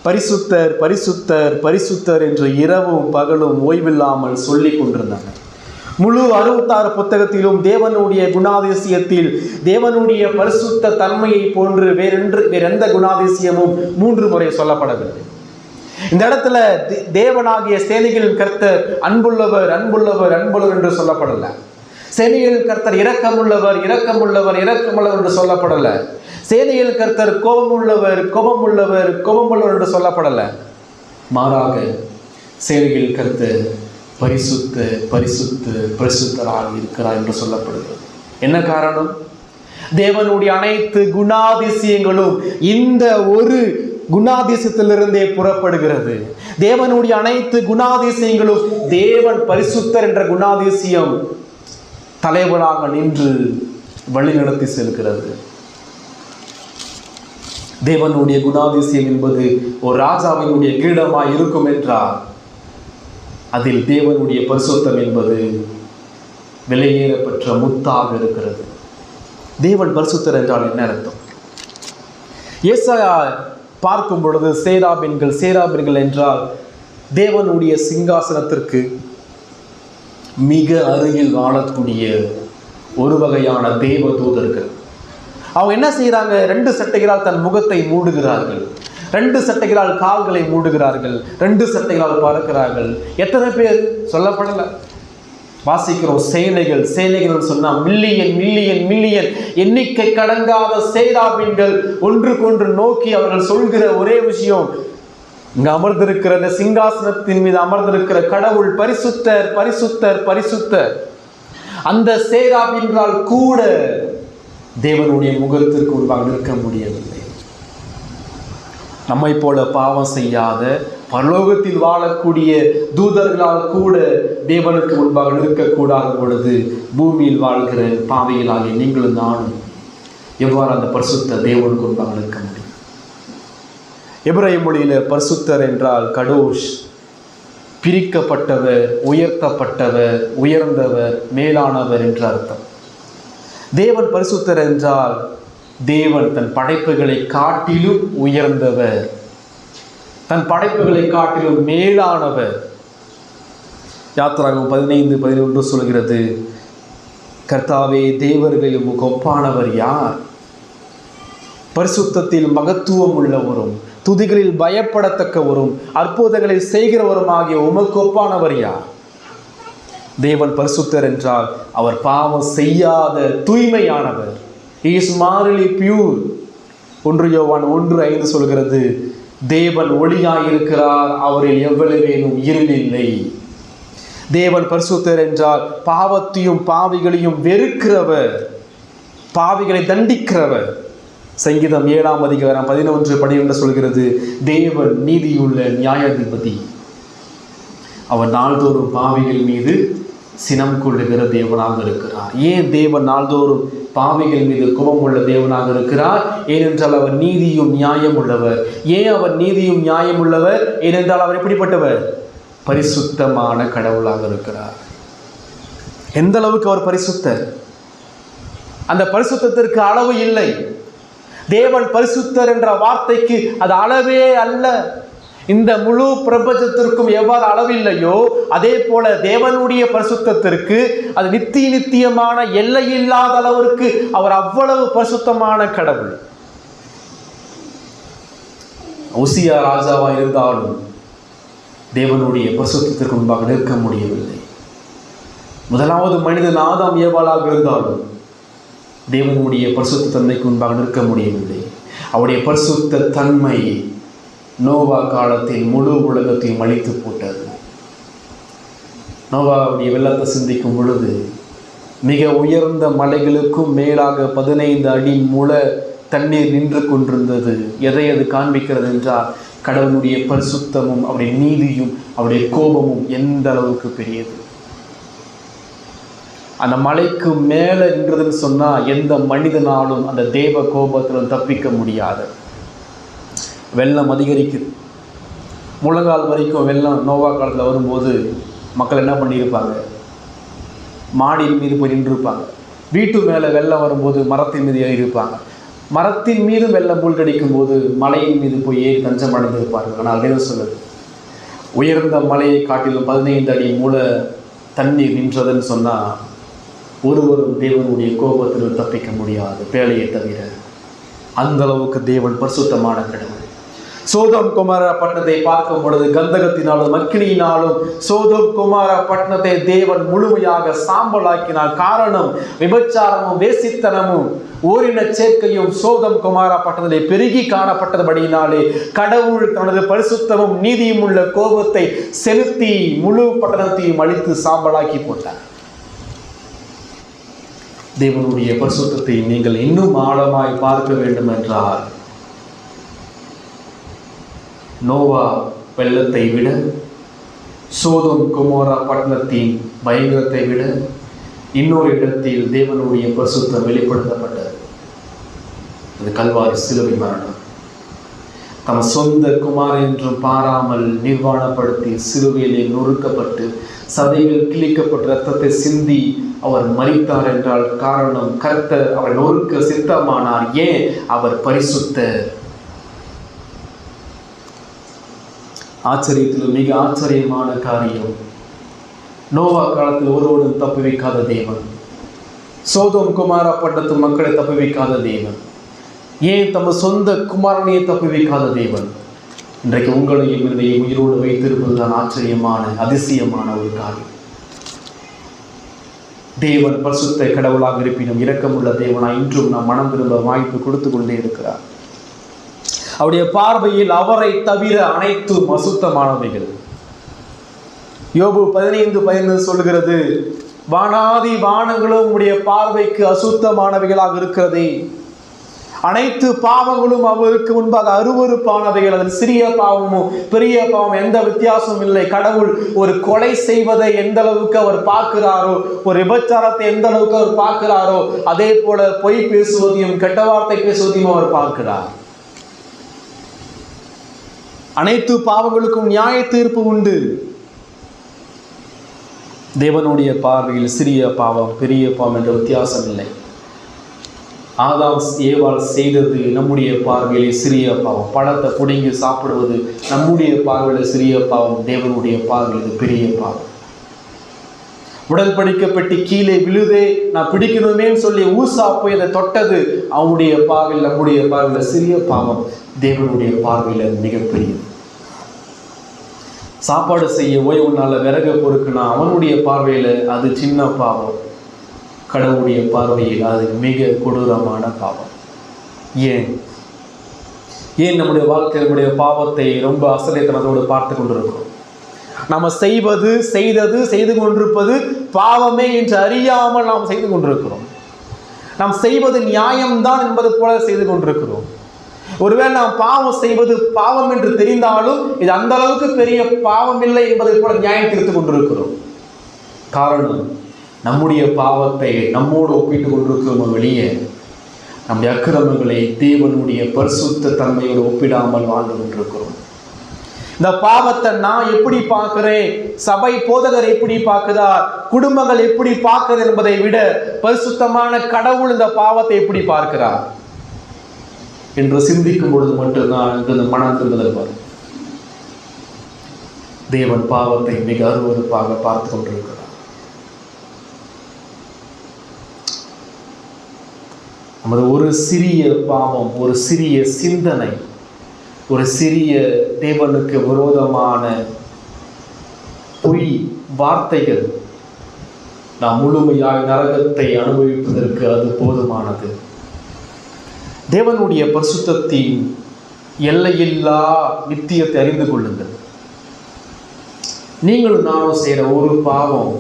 பரிசுத்தர், பரிசுத்தர், பரிசுத்தர் என்று இரவும் பகலும் ஓய்வில்லாமல் சொல்லி கொண்டிருந்தன. முழு 66 புத்தகத்திலும் தேவனுடைய குணாதிசயத்தில் தேவனுடைய பரிசுத்த தன்மையை போன்று வேறெந்த குணாதிசயமும் 3 முறை சொல்லப்படவில்லை. இந்த இடத்துல தேவனாகிய சேனைகளின் கர்த்தர் அன்புள்ளவர், அன்புள்ளவர், அன்புள்ளவர் என்று சொல்லப்படல. சேனைகளின் கர்த்தர் இரக்கமுள்ளவர், இரக்கமுள்ளவர், இரக்கமுள்ளவர் என்று சொல்லப்படல. சேனைகளின் கர்த்தர் கோபமுள்ளவர், கோபமுள்ளவர், கோபமுள்ளவர் என்று சொல்லப்படல. மாறாக சேனைகளின் கர்த்தர் பரிசுத்த, பரிசுத்த, பரிசுத்தராக இருக்கிறார் என்று சொல்லப்படுகிறது. என்ன காரணம்? தேவனுடைய அனைத்து குணாதிசயங்களும் இந்த ஒரு குணாதிசயத்திலிருந்தே புறப்படுகிறது. தேவனுடைய அனைத்து குணாதிசயங்களும் தேவன் பரிசுத்தர் என்ற குணாதிசயம் தலைவராக நின்று வழிநடத்தி செல்கிறது. தேவனுடைய குணாதிசயம் என்பது ஒரு ராஜாவினுடைய கிரீடமாய் இருக்கும் என்றால், அதில் தேவனுடைய பரிசுத்தம் என்பது விலையேறப்பெற்ற முத்தாக இருக்கிறது. தேவன் பரிசுத்தர் என்றால் என்ன அர்த்தம்? ஏசாயா பார்க்கும் பொழுது சேராபின்கள் என்றால் தேவனுடைய சிங்காசனத்திற்கு மிக அருகில் வாழக்கூடிய ஒரு வகையான தேவ தூதர்கள். அவங்க என்ன செய்யறாங்க? 2 சட்டைகளால் தன் முகத்தை மூடுகிறார்கள், 2 சட்டைகளால் கால்களை மூடுகிறார்கள், 2 சட்டைகளால் பறக்கிறார்கள். எத்தனை பேர் சொல்லப்படல. வாசிக்கிறோம் சேனைகள் சொன்னா மில்லியன் எண்ணிக்கை கடங்காத சேராபின்கள் ஒன்றுக்கொன்று நோக்கி அவர்கள் சொல்கிற ஒரே விஷயம், இங்க அமர்ந்திருக்கிற இந்த சிங்காசனத்தின் மீது அமர்ந்திருக்கிற கடவுள் பரிசுத்தர் பரிசுத்தர் பரிசுத்தர். அந்த சேராபின்றால் கூட தேவனுடைய முகத்திற்கு முன்பாக நிற்க முடியவில்லை. நம்மை போல பாவம் செய்யாத பரலோகத்தில் வாழக்கூடிய தூதர்களால் கூட தேவனுக்கு முன்பாக நிற்கக்கூடாத பொழுது பூமியில் வாழ்கிற பாவைகளாகிய நீங்களும் நானும் எவ்வாறு அந்த பரிசுத்த தேவனுக்கு முன்பாக நிற்க முடியும்? எபிரேய மொழியில பரிசுத்தர் என்றால் கடோஷ், பிரிக்கப்பட்டவர், உயர்த்தப்பட்டவர், உயர்ந்தவர், மேலானவர் என்ற அர்த்தம். தேவன் பரிசுத்தர் என்றால் தேவன் தன் படைப்புகளை காட்டிலும் உயர்ந்தவர், தன் படைப்புகளை காட்டிலும் மேலானவர். யாத்திராகமம் 15:11 சொல்கிறது, கர்த்தாவே தேவர்களில் உமக்கு ஒப்பானவர் யார்? பரிசுத்தத்தில் மகத்துவம் உள்ளவரும் துதிகளில் பயப்படத்தக்கவரும் அற்புதங்களை செய்கிறவரும் ஆகிய உமக்கு ஒப்பானவர் யார்? தேவன் பரிசுத்தர் என்றால் அவர் பாவம் செய்யாத தூய்மையானவர். He is morally pure. 1 யோவான் 1:5 சொல்கிறது, தேவன் ஒளியாயிருக்கிறார், அவரில் எவ்வளவேனும் இருள் இல்லை. தேவன் பரிசுத்தர் என்றால் பாவத்தையும் பாவிகளையும் வெறுக்கிறவர், பாவிகளை தண்டிக்கிறவர். சங்கீதம் 7:11 சொல்கிறது, தேவன் நீதியுள்ள நியாயாதிபதி, அவர் நாள்தோறும் பாவிகள் மீது சினம் கொள்ளுகிற தேவனாக இருக்கிறார். ஏன் தேவன் நாள்தோறும் பாவிகள் மீது கோபம் உள்ள தேவனாக இருக்கிறார்? ஏனென்றால் அவர் நீதியும் நியாயம் உள்ளவர். ஏன் அவர் நீதியும் நியாயம் உள்ளவர்? ஏனென்றால் அவர் எப்படிப்பட்டவர்? பரிசுத்தமான கடவுளாக இருக்கிறார். எந்த அளவுக்கு அவர் பரிசுத்தர்? அந்த பரிசுத்தத்திற்கு அளவு இல்லை. தேவன் பரிசுத்தர் என்ற வார்த்தைக்கு அது அளவே அல்ல. இந்த முழு பிரபஞ்சத்திற்கும் எவ்வாறு அளவில்லையோ அதே போல தேவனுடைய பரிசுத்தத்திற்கு அது நித்தியமான எல்லையில்லாத அளவிற்கு அவர் அவ்வளவு பரிசுத்தமான கடவுள். உசியா ராஜாவா இருந்தாலும் தேவனுடைய பரிசுத்தத்திற்கு முன்பாக நிற்க முடியவில்லை. முதலாவது மனிதன் ஆதாம் ஏவாளாக இருந்தாலும் தேவனுடைய பரிசுத்த தன்மைக்கு முன்பாக நிற்க முடியவில்லை. அவருடைய பரிசுத்த தன்மை நோவா காலத்தில் முழு உலகத்தையும் அழித்து போட்டது. நோவாவுடைய வெள்ளத்தை சிந்திக்கும் பொழுது மிக உயர்ந்த மலைகளுக்கும் மேலாக 15 அடி முழ தண்ணீர் நின்று கொண்டிருந்தது. எதை அது காண்பிக்கிறது என்றால் கடவுளுடைய பரிசுத்தமும் அவருடைய நீதியும் அவருடைய கோபமும் எந்த அளவுக்கு பெரியது. அந்த மலைக்கு மேலே நின்றதுன்னு சொன்னால் எந்த மனிதனாலும் அந்த தேவ கோபத்தில் தப்பிக்க முடியாது. வெள்ளம் அதிகரிக்குது. முழங்கால் வரைக்கும் வெள்ளம் நோவா காலத்தில் வரும்போது மக்கள் என்ன பண்ணியிருப்பாங்க? மாடியின் மீது போய் நின்றுருப்பாங்க. வீட்டு மேலே வெள்ளம் வரும்போது மரத்தின் மீது ஏறி இருப்பாங்க. மரத்தின் மீதும் வெள்ளம் மூழ்கடிக்கும் போது மலையின் மீது போய் ஏறி தஞ்சம் அடைந்திருப்பார்கள். ஆனால் அதே சொல்லுது, உயர்ந்த மலையை காட்டிலும் 15 அடி மூல தண்ணீர் நின்றதுன்னு சொன்னால் ஒருவரும் தேவனுடைய கோபத்தில் தப்பிக்க முடியாது, பேழையை தவிர. அந்த அளவுக்கு தேவன் பரிசுத்தமான கடவுள். சோதோம் குமாரா பட்டணத்தை பார்க்கும் பொழுது கந்தகத்தினாலும் அக்கினியினாலும் சோதோம் குமாரா பட்டணத்தை தேவன் முழுமையாக சாம்பலாக்கினார். காரணம் விபச்சாரமும் வேசித்தனமும் ஓரின சேர்க்கையும் சோதோம் குமாரா பட்டணத்தை பெருகி காணப்பட்டபடியினாலே கடவுள் தனது பரிசுத்தமும் நீதியும் உள்ள கோபத்தை செலுத்தி முழு பட்டணத்தையும் அழித்து சாம்பலாக்கி போட்டார். தேவனுடைய பரிசுத்தத்தை நீங்கள் இன்னும் ஆழமாய் பார்க்க வேண்டும் என்றால் நோவா வெள்ளத்தை விட சோதோம் குமோரா பட்டணத்தின் பயங்கரத்தை விட இன்னொரு இடத்தில் தேவனுடைய பரிசுத்தம் வெளிப்படுத்தப்பட்டது. அது கல்வாரி சிலுவை மரணம். தம் சொந்த குமார் என்றும் பாராமல் நிர்வாணப்படுத்தி சிலுவையிலே நொறுக்கப்பட்டு சதைகள் கிழிக்கப்பட்டு இரத்தத்தை சிந்தி அவர் மரித்தார் என்றால் காரணம் கர்த்தர் அவர் நொறுக்க சித்தமானார். ஏன்? அவர் பரிசுத்தர். ஆச்சரியத்தில் மிக ஆச்சரியமான காரியம், நோவா காலத்தில் ஒருவனும் தப்பி வைக்காத தேவன், சோதோம் குமாரா பட்டத்து மக்களை தப்பி வைக்காத தேவன், ஏன் தம் சொந்த குமாரனையை தப்பி வைக்காத தேவன் இன்றைக்கு உங்களையும் என்னையும் உயிரோடு வைத்திருப்பதுதான் ஆச்சரியமான அதிசயமான ஒரு காரியம். தேவன் பரிசுத்த கடவுளாக இருப்பினும் இரக்கமுள்ள தேவனாய் இன்றும் நாம் மனம் திரும்ப வாய்ப்பு கொடுத்து கொண்டே இருக்கிறார். அவருடைய பார்வையில் அவரை தவிர அனைத்தும் அசுத்தமானவைகள். யோபு 15:15 சொல்கிறது, வானாதி வானங்களும் உடைய பார்வைக்கு அசுத்தமானவைகளாக இருக்கிறதே, அனைத்து பாவங்களும் அவருக்கு முன்பாக அருவருப்பானவைகள். அதில் சிறிய பாவமும் பெரிய பாவம் எந்த வித்தியாசமும் இல்லை. கடவுள் ஒரு கொலை செய்வதை எந்த அளவுக்கு அவர் பார்க்கிறாரோ, ஒரு விபச்சாரத்தை எந்த அளவுக்கு அவர் பார்க்கிறாரோ, அதே போல பொய் பேசுவதையும் கெட்ட வார்த்தை பேசுவதையும் அவர் பார்க்கிறார். அனைத்து பாவங்களுக்கும் நியாய தீர்ப்பு உண்டு. தேவனுடைய பார்வையில் சிறிய பாவம் பெரிய பாவம் என்ற வித்தியாசம் இல்லை. ஆதாம் ஏவாள் செய்தது நம்முடைய பார்வையிலே சிறிய பாவம். பழத்தை புடுங்கி சாப்பிடுவது நம்முடைய பார்வையில் சிறிய பாவம், தேவனுடைய பார்வையில் பெரிய பாவம். உடன்படிக்கப்பட்டு கீழே விழுதே நான் பிடிக்கணுமேன்னு சொல்லி ஊசா போய் அதை தொட்டது அவனுடைய பார்வையில் நம்முடைய பார்வையில் சிறிய பாவம், தேவனுடைய பார்வையில் மிகப்பெரியது. சாப்பாடு செய்ய ஓய்வு நாள விறகு பொறுக்குனா அவனுடைய பார்வையில் அது சின்ன பாவம், கடவுளுடைய பார்வையில் அது மிக கொடூரமான பாவம். ஏன் நம்முடைய வாழ்க்கை நம்முடைய பாவத்தை ரொம்ப அசலைத்தனத்தோடு பார்த்து கொண்டிருக்கிறோம். நம்ம செய்து கொண்டிருப்பது பாவமே என்று அறியாமல் நாம் செய்து கொண்டிருக்கிறோம். நாம் செய்வது நியாயம்தான் என்பது போல செய்து கொண்டிருக்கிறோம். ஒருவேளை நாம் பாவம் செய்வது பாவம் என்று தெரிந்தாலும் இது அந்த அளவுக்கு பெரிய பாவம் இல்லை என்பதை போல நியாயம் தீர்த்துக் கொண்டிருக்கிறோம். காரணம், நம்முடைய பாவத்தை நம்மோடு ஒப்பிட்டுக் கொண்டிருக்கிறோம். வெளியே நம்முடைய அக்கிரமங்களை தேவனுடைய பரிசுத்த தன்மையோடு ஒப்பிடாமல் வாழ்ந்து கொண்டிருக்கிறோம். இந்த பாவத்தை நான் எப்படி பார்க்கிறேன், சபை போதகர் எப்படி பார்க்கிறார், குடும்பங்கள் எப்படி பார்க்கிறது என்பதை விட பரிசுத்தமான கடவுள் இந்த பாவத்தை எப்படி பார்க்கிறார் என்று சிந்திக்கும் பொழுது மட்டும்தான் இந்த மனம் திரும்புதல் வரும். தேவன் பாவத்தை மிக அருவருப்பாக பார்த்து கொண்டிருக்கிறார். நமது ஒரு சிறிய பாவம், ஒரு சிறிய சிந்தனை, ஒரு சிறிய தேவனுக்கு விரோதமான பொய் வார்த்தைகள் நாம் முழுமையாக நரகத்தை அனுபவிப்பதற்கு அது போதுமானது. தேவனுடைய பரிசுத்தத்தின் எல்லையில்லா நித்தியத்தை அறிந்து கொள்ளுங்கள். நீங்களும் நானும் செய்கிற ஒரு பாவம்,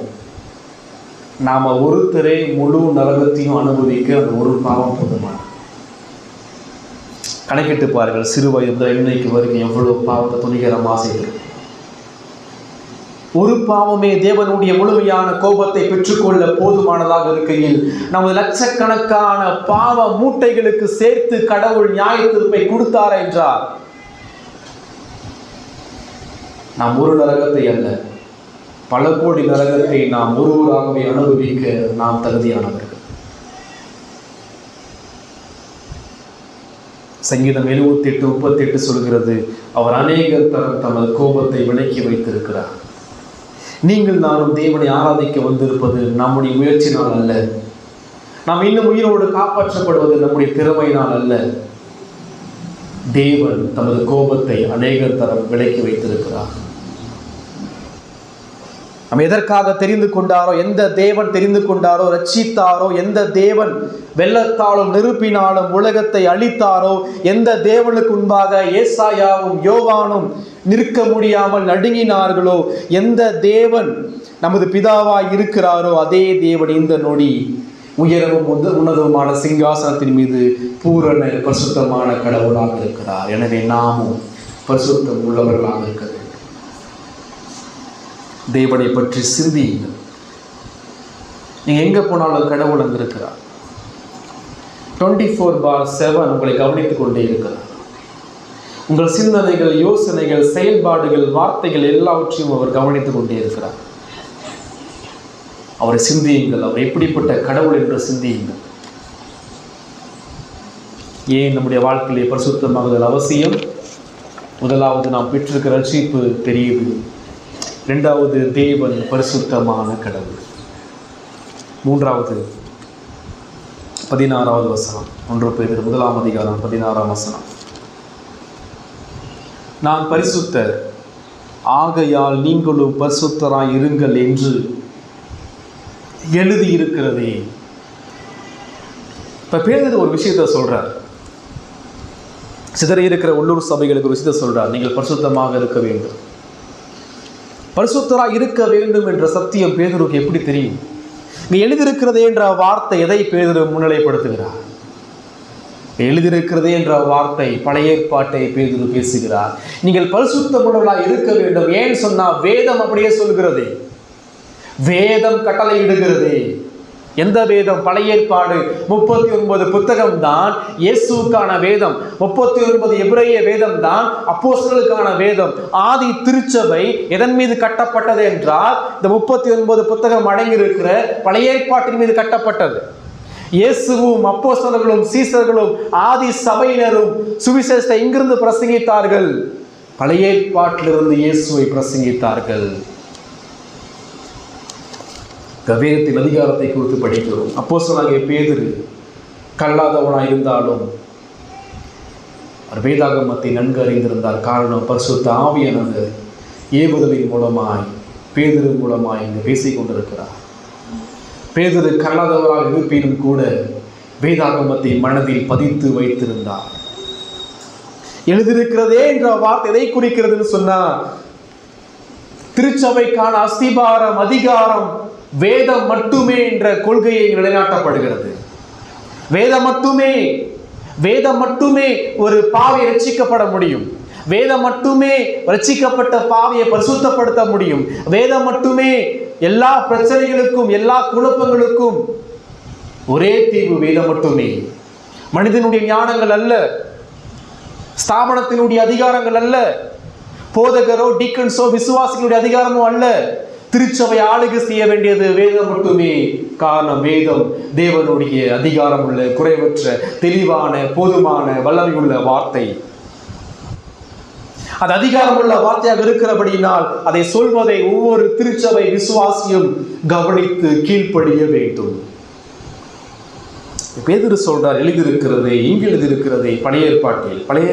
நாம் ஒருத்தரே முழு நரகத்தையும் அனுபவிக்க அந்த ஒரு பாவம் போதுமானது. கணக்கிட்டு பாருங்கள், சிறு வயது இன்னைக்கு வரைக்கும் எவ்வளவு பாவத்தை துணிகரமாக செய்திருக்கும். ஒரு பாவமே தேவனுடைய முழுமையான கோபத்தை பெற்றுக்கொள்ள போதுமானதாக இருக்கையில் நமது லட்சக்கணக்கான பாவ மூட்டைகளுக்கு சேர்த்து கடவுள் நியாய தீர்ப்பை கொடுத்தார் என்றார். நாம் ஒரு நரகத்தை அல்ல, பல கோடி நரகத்தை நாம் ஒருவராகவே அனுபவிக்க நாம் தகுதியானவர்கள். சங்கீதம் 78:38 சொல்கிறது, அவர் அநேக தரம் தமது கோபத்தை விலக்கி வைத்திருக்கிறார். நீங்கள் நானும் தேவனை ஆராதிக்க வந்திருப்பது நம்முடைய முயற்சினால் அல்ல, நாம் இன்னும் உயிரோடு காப்பாற்றப்படுவது நம்முடைய திறமையினால் அல்ல. தேவன் தமது கோபத்தை அநேக தரம் விலக்கி வைத்திருக்கிறார். நம்ம எதற்காக தெரிந்து கொண்டாரோ, எந்த தேவன் தெரிந்து கொண்டாரோ, ரட்சித்தாரோ, எந்த தேவன் வெள்ளத்தாலும் நெருப்பினாலும் உலகத்தை அழித்தாரோ, எந்த தேவனுக்கு முன்பாக ஏசாயாவும் யோவானும் நிற்க முடியாமல் நடுங்கினார்களோ, எந்த தேவன் நமது பிதாவாய் இருக்கிறாரோ, அதே தேவன் இந்த நொடி உயரமும் உன்னதமான சிங்காசனத்தின் மீது பூரண பரிசுத்தமான கடவுளாக இருக்கிறார். எனவே நாமும் பரிசுத்தம் உள்ளவர்களாக இருக்க வேண்டும். தேவனை பற்றி சிந்தியுங்கள். நீங்க எங்க போனாலும் கடவுள் அங்கு இருக்கிறார். 24/7 உங்களை கவனித்துக் கொண்டே இருக்கிறார். உங்கள் சிந்தனைகள், யோசனைகள், செயல்பாடுகள், வார்த்தைகள் எல்லாவற்றையும் அவர் கவனித்துக் கொண்டே இருக்கிறார். அவரை சிந்தியுங்கள். அவர் எப்படிப்பட்ட கடவுள் என்று சிந்தியுங்கள். ஏன் நம்முடைய வாழ்க்கையிலே பரிசுத்தமாகுதல் அவசியம்? முதலாவது, நாம் பெற்றிருக்கிற ரட்சிப்பு தெரியுது. இரண்டாவது, தேவன் பரிசுத்தமான கடவுள். மூன்றாவது 16வது வசனம், 1 பேதுரு 1ஆம் அதிகாரம் 16ஆம் வசனம். நான் பரிசுத்தர், ஆகையால் நீங்களும் பரிசுத்தராய் இருங்கள் என்று எழுதியிருக்கிறதே. இப்ப பேதுரு ஒரு விஷயத்தை சொல்றார். சிதறி இருக்கிற உள்ளூர் சபைகளுக்கு ஒரு விஷயத்தை சொல்றார். நீங்கள் பரிசுத்தமாக இருக்க வேண்டும், பரிசுத்தராய் இருக்க வேண்டும் என்ற சத்தியம் பேதுருக்கு எப்படி தெரியும்? இங்கே எழுதியிருக்கிறதே என்ற வார்த்தை எதை பேதுரு முன்னிலைப்படுத்துகிறார்? எழுதியிருக்கிறதே என்ற வார்த்தை பழைய ஏற்பாட்டை பேதுரு பேசுகிறார். நீங்கள் பரிசுத்தமுள்ளவர்களாய் இருக்க வேண்டும். ஏன் சொன்னா, வேதம் அப்படியே சொல்கிறது. வேதம் கட்டளை இடுகிறது. எந்த வேதம்? பழைய ஏற்பாடு 39 புத்தகம் தான் இயேசுக்கான வேதம். 39 எபிரேய வேதம் தான் அப்போஸ்தலர்களுக்கான வேதம். ஆதி திருச்சபை எதன் மீது கட்டப்பட்டது என்றால், இந்த 39 புத்தகம் அடங்கியிருக்கிற பழைய ஏற்பாட்டின் மீது கட்டப்பட்டது. இயேசுவும் அப்போஸ்தலர்களும் சீசர்களும் ஆதி சபையினரும் சுவிசேஷத்தை இங்கிருந்து பிரசங்கித்தார்கள். பழைய ஏற்பாட்டிலிருந்து இயேசுவை பிரசங்கித்தார்கள். வேதத்தின் அதிகாரத்தை குறித்து படிக்கிறோம். அப்போஸ்தலனாகிய பேதுரு கல்லாதவனாய் இருந்தாலும் அவர் வேதாகமத்தை நன்கு அறிந்திருந்தார். காரணம், பரிசுத்த ஆவியானவர் ஏவுதலின் மூலமாய் பேதுரு மூலமாய் இங்கு பேசிக் கொண்டிருக்கிறார். பேதுரு கல்லாதவராக இருப்பினும் கூட வேதாகமத்தை மனதில் பதித்து வைத்திருந்தார். எழுதியிருக்கிறதே என்ற வார்த்தை எதை குறிக்கிறதுன்னு சொன்னா, திருச்சபைக்கான அஸ்திபாரம், அதிகாரம் வேதம் மட்டுமே என்ற கொள்கையை நிலைநாட்டப்படுகிறது. வேதம் மட்டுமே ஒரு பாவியை ரட்சிக்கப்பட முடியும். வேதம் மட்டுமே ரட்சிக்கப்பட்ட பாவியை பரிசுத்தப்படுத்த முடியும். வேதம் மட்டுமே எல்லா பிரச்சனைகளுக்கும், எல்லா குழப்பங்களுக்கும் ஒரே தீர்வு. வேதம் மட்டுமே. மனிதனுடைய ஞானங்கள் அல்ல, ஸ்தாபனத்தினுடைய அதிகாரங்கள் அல்ல, போதகரோ டீக்கன்ஸோ விசுவாசிகளுடைய அதிகாரமோ அல்ல. திருச்சபை ஆளுகை செய்ய வேண்டியது வேதம் மட்டுமே. காரணம், வேதம் தேவனுடைய அதிகாரம் உள்ள, குறைவற்ற, தெளிவான, போதுமான, வல்லமை உள்ள வார்த்தை. அது அதிகாரம் உள்ள வார்த்தையாக இருக்கிறபடியினால் அதை சொல்வதை ஒவ்வொரு திருச்சபை விசுவாசியும் கவனித்து கீழ்ப்படிய வேண்டும். பேதுரு சொல்றார், எழுதியிருக்கிறதே. எங்கே எழுதியிருக்கிறதே? பழைய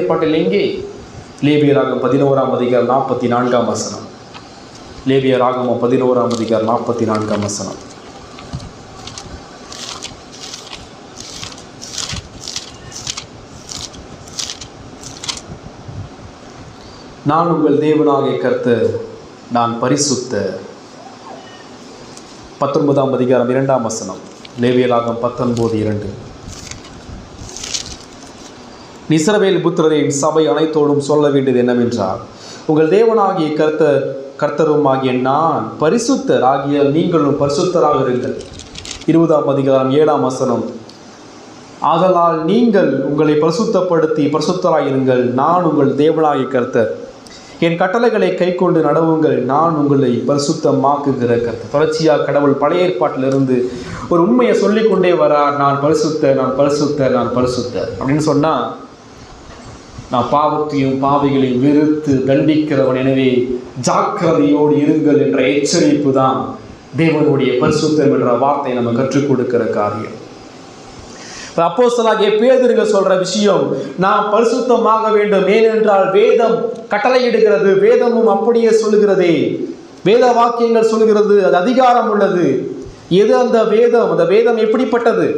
ஏற்பாட்டில் எங்கே? லேவியராகமம் 11ஆம் அதிகாரம் 44ஆம் வசனம். லேவியராகமம் 11ஆம் அதிகாரம் 44ஆம் வசனம். நான் உங்கள் தேவனாகிய கர்த்தர், நான் பரிசுத்தர். 19ஆம் அதிகாரம் 2ஆம் வசனம். லேவியராகமம் 19:2. இஸ்ரவேல் புத்திரரின் சபை அனைத்தோடும் சொல்ல வேண்டியது என்னவென்றால், உங்கள் தேவனாகிய கர்த்தரும் ஆகிய நான் பரிசுத்தர், ஆகிய நீங்களும் பரிசுத்தராக இருங்கள். 20ஆம் அதிகாரம் 7ஆம் வசனம். ஆதலால் நீங்கள் உங்களை பரிசுத்தப்படுத்தி பரிசுத்தராயிருங்கள், நான் உங்கள் தேவனாகிய கர்த்தர். என் கட்டளைகளை கை கொண்டு நடவுங்கள், நான் உங்களை பரிசுத்தமாக்குகிற கர்த்தர். தொடர்ச்சியாக கடவுள் பழைய ஏற்பாட்டிலிருந்து ஒரு உண்மையை சொல்லிக்கொண்டே வரார். நான் பரிசுத்தர், நான் பரிசுத்தர், நான் பரிசுத்தர் அப்படின்னு சொன்னா, நான் பாவத்தையும் பாவிகளையும் வெறுத்து தண்டிக்கிறவன், எனவே ஜாக்கிரதையோடு இருங்கள் என்ற எச்சரிப்பு தான் தேவனுடைய பரிசுத்தம் என்ற வார்த்தை நம்ம கற்றுக் கொடுக்கிற காரியம். அப்போஸ்தலனாகிய பேதுரு சொல்ற விஷயம், நான் பரிசுத்தமாக வேண்டும். ஏனென்றால் வேதம் கட்டளையிடுகிறது, வேதமும் அப்படியே சொல்லுகிறதே. வேத வாக்கியங்கள் சொல்லுகிறது, அது அதிகாரம் உள்ளது. எது அந்த வேதம்? அந்த வேதம் எப்படிப்பட்டது?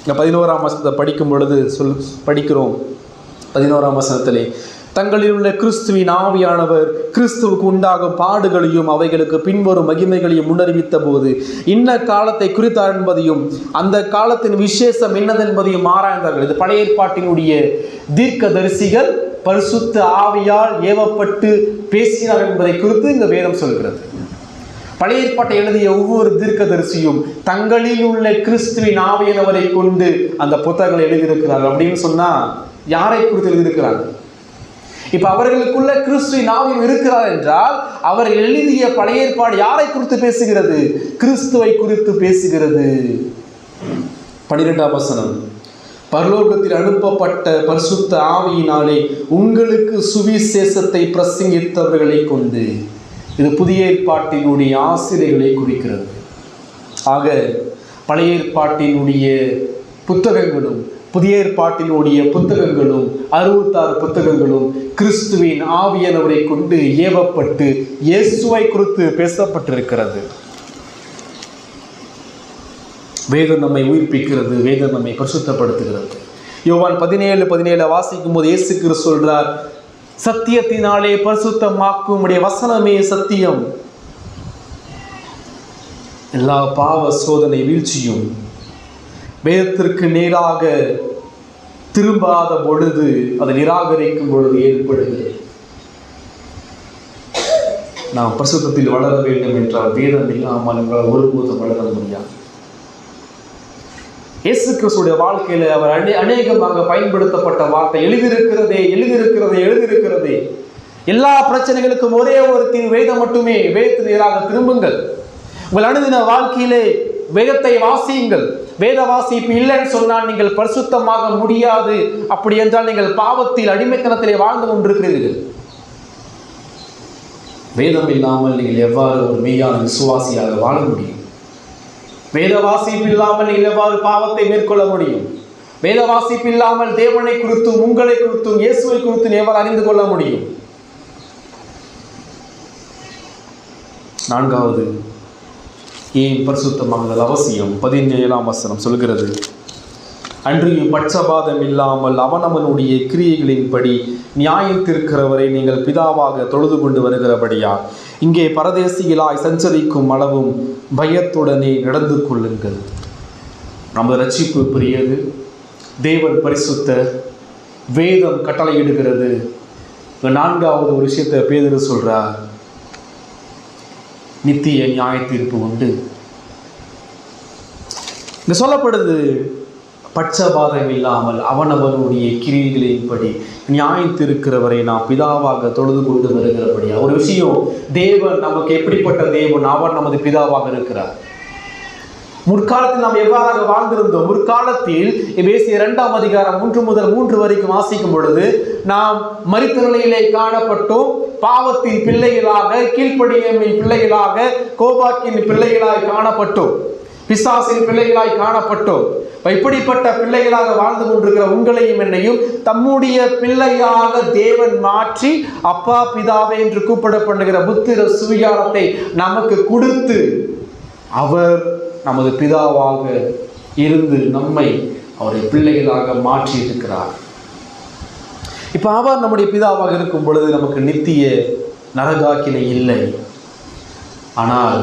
11ஆம் வசனத்தை படிக்கும் பொழுது படிக்கிறோம். 11ஆம் வசனத்திலே, தங்களில் உள்ள கிறிஸ்துவின் ஆவியானவர் கிறிஸ்துவுக்கு உண்டாகும் பாடுகளையும் அவைகளுக்கு பின்வரும் மகிமைகளையும் முன்னறிவித்த போது இன்ன காலத்தை குறித்தார் என்பதையும் அந்த காலத்தின் விசேஷம் என்னதென்பதையும் ஆராய்ந்தார்கள். இது பழைய ஏற்பாட்டினுடைய தீர்க்கதரிசிகள் பரிசுத்த ஆவியால் ஏவப்பட்டு பேசினார் என்பதை குறித்து இந்த வேதம் சொல்கிறது. பழைய ஏற்பாட்டை எழுதிய ஒவ்வொரு தீர்க்கதரிசியும் தங்களில் உள்ள கிறிஸ்துவின் ஆவியானவரை கொண்டு அந்த புத்தகங்களை எழுதியிருக்கிறார்கள். அப்படின்னு சொன்னா யாரை குறித்து எழுதியிருக்கிறார்கள்? இப்ப அவர்களுக்குள்ள கிறிஸ்துவின் ஆவியும் இருக்கிறார் என்றால் அவர் எழுதிய பழைய ஏற்பாடு யாரை குறித்து பேசுகிறது? கிறிஸ்துவை குறித்து பேசுகிறது. 12ஆம் வசனம், பரலோகத்தில் அனுப்பப்பட்ட பரிசுத்த ஆவியினாலே உங்களுக்கு சுவிசேஷத்தை பிரசங்கித்தவர்களை கொண்டு. இது புதிய ஏற்பாட்டினுடைய ஆசிரியர்களை குறிக்கிறது. ஆக பழைய ஏற்பாட்டினுடைய புத்தகங்களும் புதிய ஏற்பாட்டினுடைய புத்தகங்களும் 66 புத்தகங்களும் கிறிஸ்துவின் ஆவியானவரை கொண்டு ஏவப்பட்டு இயேசுவை குறித்து பேசப்பட்டிருக்கிறது. வேதம் நம்மை உயிர்ப்பிக்கிறது, வேதம் நம்மை பரிசுத்தப்படுத்துகிறது. யோவான் 17:17 வாசிக்கும் போது இயேசு கிறிஸ்து சொல்றார், சத்தியத்தினாலே பரிசுத்தமாக்கும் உடைய வசனமே சத்தியம். எல்லா பாவ சோதனை வீழ்ச்சியும் வேதத்திற்கு நேராக திரும்பாத பொழுது, அதை நிராகரிக்கும் பொழுது ஏற்படுகிறது. நாம் பரிசுத்தத்தில் வளர வேண்டும் என்றால் வேதம் இல்லாமல் நம்மளால் ஒருபோதும் வளர முடியாது. இயேசு கிறிஸ்துடைய வாழ்க்கையில அவர் அநேகமாக பயன்படுத்தப்பட்ட வார்த்தை எழுதியிருக்கிறதே, எழுதியிருக்கிறதே, எழுதியிருக்கிறதே. எல்லா பிரச்சனைகளுக்கும் ஒரே ஒரு தீர்வு வேதம் மட்டுமே. வேதத்திற்கு நேராக திரும்புங்கள். உங்கள் அனுதின வாழ்க்கையிலே வேதத்தை வாசியுங்கள். வேத வாசிப்பு இல்லைன்னு சொன்னால் நீங்கள் பரிசுத்தமாக முடியாது. அப்படி என்றால் நீங்கள் பாவத்தில் அடிமைத்தனத்திலே வாழ்ந்து கொண்டிருக்கிறீர்கள். வேதம் இல்லாமல் நீங்கள் எவ்வாறு ஒரு மெய்யான விசுவாசியாக வாழ முடியும்? வேத வாசிப்பு இல்லாமல் நீங்கள் எவ்வாறு பாவத்தை மேற்கொள்ள முடியும்? வேத வாசிப்பு இல்லாமல் தேவனை குறித்தும் உங்களை குறித்தும் இயேசுவை குறித்தும் எவ்வாறு அறிந்து கொள்ள முடியும்? 4வது, ஏன் பரிசுத்தமாகுதல் அவசியம்? 17ஆம் வசனம் சொல்கிறது, அன்றியும் பட்சபாதம் இல்லாமல் அவனவனுடைய கிரியைகளின்படி நியாயத்திருக்கிறவரை நீங்கள் பிதாவாக தொழுது கொண்டு வருகிறபடியா இங்கே பரதேசிகளாய் சஞ்சரிக்கும் அளவும் பயத்துடனே நடந்து கொள்ளுங்கள். நமது ரட்சிப்பு பெரியது, தேவன் பரிசுத்த, வேதம் கட்டளையிடுகிறது. 4வது ஒரு விஷயத்தை பேதுரு சொல்றார், நித்திய நியாய தீர்ப்பு உண்டு. இங்க சொல்லப்படுது, பட்சபாதம் இல்லாமல் அவனவனுடைய கிரியைகளின்படி நியாயத்திருக்கிறவரை நாம் பிதாவாக தொழுது கொண்டு வருகிறபடியா. ஒரு விஷயம், தேவன் நமக்கு எப்படிப்பட்ட தேவன்? அவர் நமது பிதாவாக இருக்கிறார். முற்காலத்தில் நாம் எவ்வாறாக வாழ்ந்திருந்தோம்? முற்காலத்தில் எபேசியர் 2ஆம் அதிகாரம் 1 முதல் 3 வரைக்கும் வாசிக்கும் பொழுது நாம் மரித்த நிலையிலே காணப்பட்டோம். பாவத்தின் பிள்ளைகளாக, கீழ்ப்படியாமையின் பிள்ளைகளாக, கோபாக்கின் பிள்ளைகளாய் காணப்பட்டோம், பிசாசின் பிள்ளைகளாய் காணப்பட்டோம். இப்படிப்பட்ட பிள்ளைகளாக வாழ்ந்து கொண்டிருக்கிற உங்களையும் என்னையும் தம்முடைய பிள்ளையாக தேவன் மாற்றி அப்பா பிதாவே என்று கூப்பிடப்படுகிற புத்திர சுவிகாரத்தை நமக்கு கொடுத்து அவர் நமது பிதாவாக இருந்து நம்மை அவருடைய பிள்ளைகளாக மாற்றி இருக்கிறார். இப்ப அவர் நம்முடைய பிதாவாக இருக்கும் பொழுது நமக்கு நித்திய நரகாக்கினை இல்லை. ஆனால்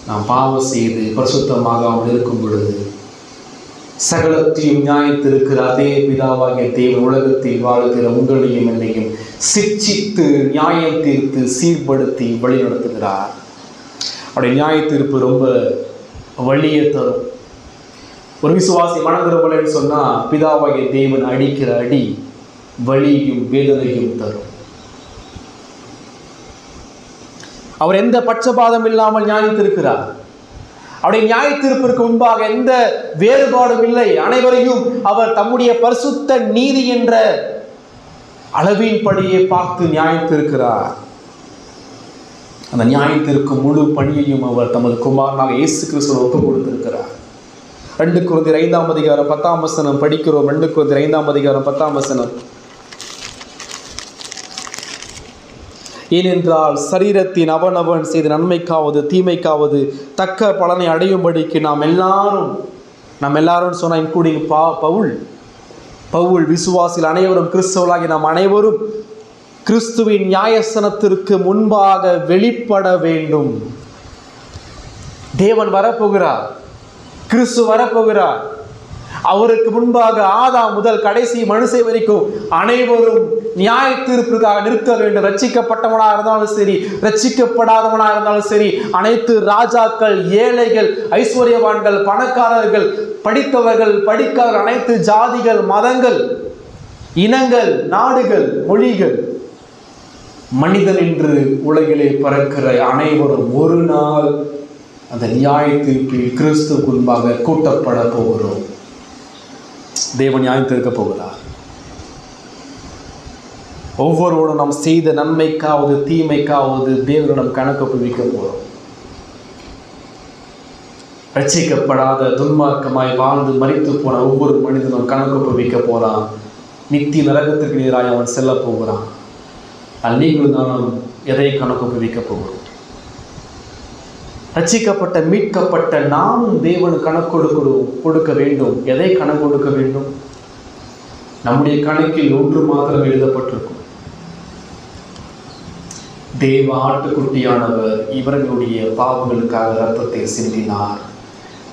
நாம் பாவம் செய்து பரிசுத்தமாக அவன் இருக்கும் பொழுது சகலத்தையும் நியாயத்திருக்கிற அதே பிதாவாகிய தேவன் உலகத்தில் வாழ்கிற உங்களையும் என்னையும் சிட்சித்து நியாயம் தீர்த்து சீர்படுத்தி வழிநடத்துகிறார். அவருடைய நியாய தீர்ப்பு ரொம்ப வழியை தரும். ஒரு விசுவாசி மனதிரும்பலன்னு சொன்னா பிதாவாகிய தேவன் அடிக்கிற அடி வலியும் வேதனையும் தரும். அவர் எந்த பட்சபாதம் இல்லாமல் நியாயத்திருக்கிறார். அவருடைய நியாய தீர்ப்பிற்கு முன்பாக எந்த வேறுபாடும் இல்லை. அனைவரையும் அவர் தம்முடைய பரிசுத்த நீதி என்ற அளவின்படியே பார்த்து நியாயத்திருக்கிறார். அந்த நியாயத்திற்கும் முழு பணியையும் அவர் தமது குமாரனாக இயேசு கிறிஸ்துவை ஒப்புக் கொடுத்திருக்கிறார். 2 கொரிந்தியர் 5ஆம் அதிகாரம் 10ஆம் வசனம் படிக்கிறோம். 2 கொரிந்தியர் 5ஆம் அதிகாரம் 10ஆம் வசனம், ஏனென்றால் சரீரத்தின் அவனவன் செய்த நன்மைக்காவது தீமைக்காவது தக்க பலனை அடையும்படிக்கு நாம் எல்லாரும் சொன்ன இன்க்ளூடிங் பவுல் விசுவாசில் அனைவரும் கிறிஸ்தவர்களாகி நாம் அனைவரும் கிறிஸ்துவின் நியாயசனத்திற்கு முன்பாக வெளிப்பட வேண்டும். தேவன் வரப்போகிறார், கிறிஸ்து வரப்போகிறார். அவருக்கு முன்பாக ஆதாம் முதல் கடைசி மனுஷன் வரைக்கும் அனைவரும் நியாய தீர்ப்புக்காக நிற்க வேண்டும். ரட்சிக்கப்பட்டவனாக இருந்தாலும் சரி, ரட்சிக்கப்படாதவனாக இருந்தாலும் சரி, அனைத்து ராஜாக்கள், ஏழைகள், ஐஸ்வர்யவான்கள், பணக்காரர்கள், படித்தவர்கள், படிக்காத அனைத்து ஜாதிகள், மதங்கள் இனங்கள், நாடுகள், மொழிகள், மனிதன் என்று உலகிலே பறக்கிற அனைவரும் ஒரு நாள் அந்த நியாய தீர்ப்பில் கிறிஸ்துவுக்கு முன்பாக கூட்டப்பட போகிறோம். தேவன் நியாயம் தீர்க்க போகிறார். ஒவ்வொருவரும் நாம் செய்த நன்மைக்காவது தீமைக்காவது தேவனிடம் கணக்கு ஒப்புவிக்க போகிறோம். ரட்சிக்கப்படாத துன்மார்க்கமாய் வாழ்ந்து மரித்து போன ஒவ்வொரு மனிதனும் கணக்கு ஒப்புவிக்க போறான். நித்திய நரகத்திற்கு எதிராக அவன் செல்ல போகிறான். நீங்களும் நானும் எதை கணக்கு ஒப்புவிக்க போகிறோம்? ரட்சிக்கப்பட்ட மீட்கப்பட்ட நாமும் தேவன் கணக்கு கொடுக்க வேண்டும். எதை கணக்கு கொடுக்க வேண்டும்? நம்முடைய கணக்கில் ஒன்று மாத்திரம் எழுதப்பட்டிருக்கும். தேவ ஆட்டுக்குட்டியானவர் இவர்களுடைய பாவங்களுக்காக இரத்தத்தை சிந்தினார்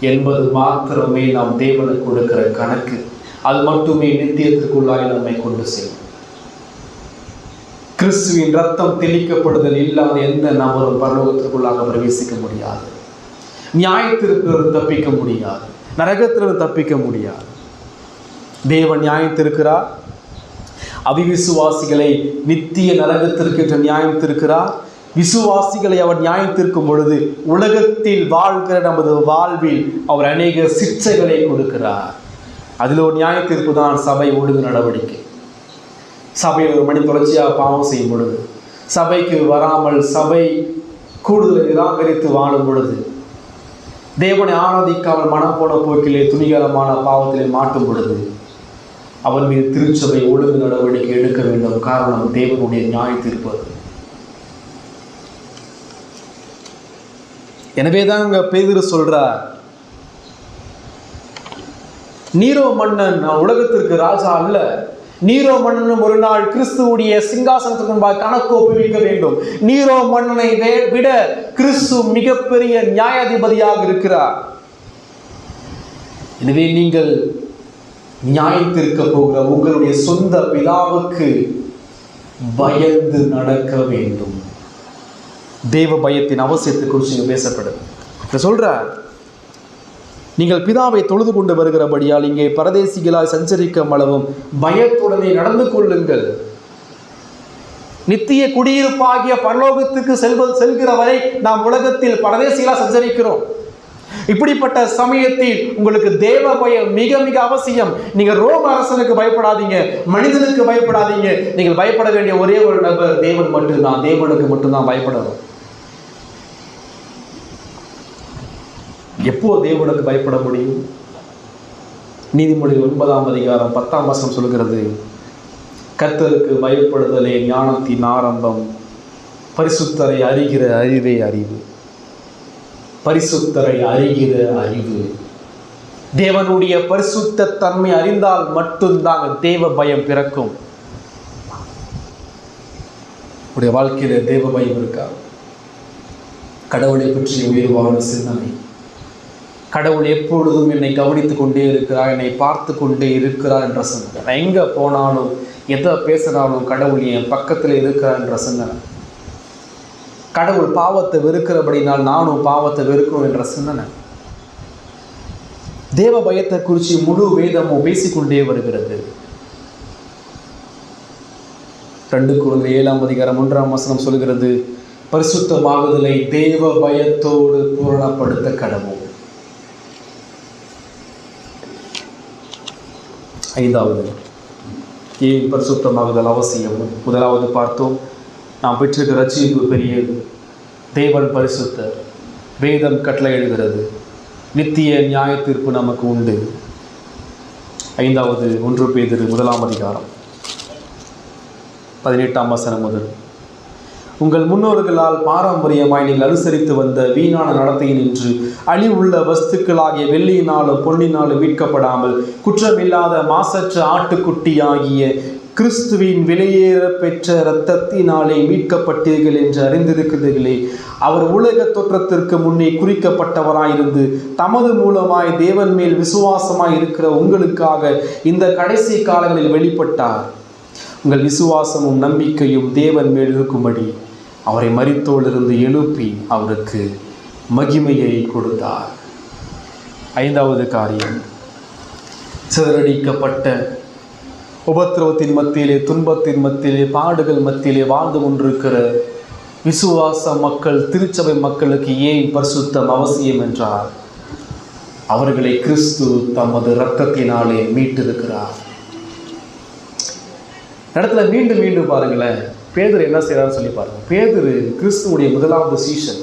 என்பது மாத்திரமே நாம் தேவனுக்கு கொடுக்கிற கணக்கு. அது மட்டுமே நித்தியத்திற்குள்ளாய் நம்மை கொண்டு செல்லும். கிறிஸ்துவின் ரத்தம் தெளிக்கப்படுதல் இல்லாத எந்த நபரும் பரலோகத்திற்குள்ளாக பிரவேசிக்க முடியாது. நியாயத்திற்கு தப்பிக்க முடியாது. நரகத்திலிருந்து தப்பிக்க முடியாது. தேவன் நியாயத்திருக்கிறார். அவிவிசுவாசிகளை நித்திய நரகத்திற்கு என்று நியாயத்திருக்கிறார். விசுவாசிகளை அவர் நியாயத்திருக்கும் பொழுது உலகத்தில் வாழ்கிற நமது வாழ்வில் அவர் அநேக சிக்ஷைகளை கொடுக்கிறார். அதில் ஒரு நியாயத்திற்கு தான் சபை ஒழுங்கு நடவடிக்கை. சபையில் ஒரு மணி தொடர்ச்சியாக பாவம் செய்யும் பொழுது, சபைக்கு வராமல் சபை கூடுதலை நிராகரித்து வாழும் பொழுது, தேவனை ஆராதிக்காமல் மனம் போன போக்கிலே துணிகரமான பாவத்திலே மாட்டும் பொழுது அவன் மீது திருச்சபை ஒழுங்கு நடவடிக்கை எடுக்க வேண்டும். காரணம் தேவனுடைய நியாயத்தீர்ப்பு. எனவேதான் அங்க பேதுரு சொல்றார், நீரோ மன்னன் உலகத்திற்கு ராஜா அல்ல. நீரோ மன்னனும் ஒரு நாள் கிறிஸ்துவுடைய சிங்காசனத்துக்கு முன்பாக கணக்கு ஒப்புவிக்க வேண்டும். நீரோ மன்னனை விட கிறிஸ்து மிகப்பெரிய நியாயாதிபதியாக இருக்கிறார். எனவே நீங்கள் நியாயத்திருக்க போகிற உங்களுடைய சொந்த பிதாவுக்கு பயந்து நடக்க வேண்டும். தேவ பயத்தின் அவசியத்தை குறித்து பேசப்படுது. சொல்றார், நீங்கள் பிதாவை தொழுது கொண்டு வருகிறபடியால் இங்கே பரதேசிகளாய் சஞ்சரிக்கும் அளவும் பயத்துடனே நடந்து கொள்ளுங்கள். நித்திய குடியிருப்பாகிய பரலோகத்துக்கு செல்கிற வரை நாம் உலகத்தில் பரதேசிகளாய் சஞ்சரிக்கிறோம். இப்படிப்பட்ட சமயத்தில் உங்களுக்கு தேவ பயம் மிக மிக அவசியம். நீங்க ரோம அரசனுக்கு பயப்படாதீங்க, மனிதனுக்கு பயப்படாதீங்க. நீங்கள் பயப்பட வேண்டிய ஒரே ஒரு நபர் தேவன் மட்டும்தான். தேவனுக்கு மட்டும்தான் பயப்படணும். எப்போ தேவனுக்கு பயப்பட முடியும்? நீதிமொழிகள் 9ஆம் அதிகாரம் 10ஆம் வசனம் சொல்கிறது, கர்த்தருக்கு பயப்படுதலே ஞானத்தின் ஆரம்பம், பரிசுத்தரை அறிகிற அறிவே அறிவு. பரிசுத்தரை அறிகிற அறிவு. தேவனுடைய பரிசுத்த தன்மை அறிந்தால் மட்டும்தான் தேவ பயம் பிறக்கும். உடைய வாழ்க்கையில தேவ பயம் இருக்கா? கடவுளை பற்றிய உயர்வான சிந்தனை. கடவுள் எப்பொழுதும் என்னை கவனித்துக் கொண்டே இருக்கிறார், என்னை பார்த்து கொண்டே இருக்கிறார் என்ற சிந்தனை. நான் எங்கே போனாலும் எதை பேசினாலும் கடவுள் என் பக்கத்தில் இருக்கிறார் என்ற சிந்தனை. கடவுள் பாவத்தை வெறுக்கிறபடினால் நானும் பாவத்தை வெறுக்கணும் என்ற சிந்தனை. தேவ பயத்தை குறித்து முழு வேதமும் பேசிக்கொண்டே வருகிறது. 2 Corinthians 7ஆம் அதிகாரம் 1ஆம் வசனம் சொல்கிறது, பரிசுத்தமாகுதலை தேவ பயத்தோடு பூரணப்படுத்த கடவுள். 5வது, ஏன் பரிசுத்தமாகுதல் அவசியம்? முதலாவது பார்த்தோம், நாம் பெற்றிருக்கிற ரட்சிப்பு பெரியது. தேவன் பரிசுத்தர். வேதம் கட்டளை எழுகிறது. நித்திய நியாய தீர்ப்பு நமக்கு உண்டு. 5வது 1 பேதுரு 1ஆம் அதிகாரம் 18ஆம் வசனம் முதல், உங்கள் முன்னோர்களால் பாரம்பரியமாய் நீங்கள் அனுசரித்து வந்த வீணான நடத்தையினின்று அழிவுள்ள வஸ்துக்களாகிய வெள்ளியினாலும் பொன்னினாலும் மீட்கப்படாமல் குற்றமில்லாத மாசற்ற ஆட்டுக்குட்டியாகிய கிறிஸ்துவின் விலையேற பெற்ற இரத்தத்தினாலே மீட்கப்பட்டீர்கள் என்று அறிந்திருக்கிறீர்களே. அவர் உலக தோற்றத்திற்கு முன்னே குறிக்கப்பட்டவராயிருந்து தமது மூலமாய் தேவன் மேல் விசுவாசமாய் இருக்கிற உங்களுக்காக இந்த கடைசி காலங்களில் வெளிப்பட்டார். உங்கள் விசுவாசமும் நம்பிக்கையும் தேவன் மேல் இருக்கும்படி அவரை மரித்தோரிலிருந்து எழுப்பி அவருக்கு மகிமையை கொடுத்தார். 5வது காரியம், சிதறடிக்கப்பட்ட உபத்திரவத்தின் மத்தியிலே, துன்பத்தின் மத்தியிலே, பாடுகள் மத்தியிலே வாழ்ந்து கொண்டிருக்கிற விசுவாச மக்கள், திருச்சபை மக்களுக்கு ஏன் பரிசுத்தம் அவசியம் என்றால், அவர்களை கிறிஸ்து தமது இரத்தத்தினாலே மீட்டிருக்கிறார். இடத்துல மீண்டும் மீண்டும் பாருங்களேன், பேதுரு என்ன செய்யறாரு சொல்லி பாருங்க. பேதுரு கிறிஸ்துவுடைய முதலாவது சீஷன்.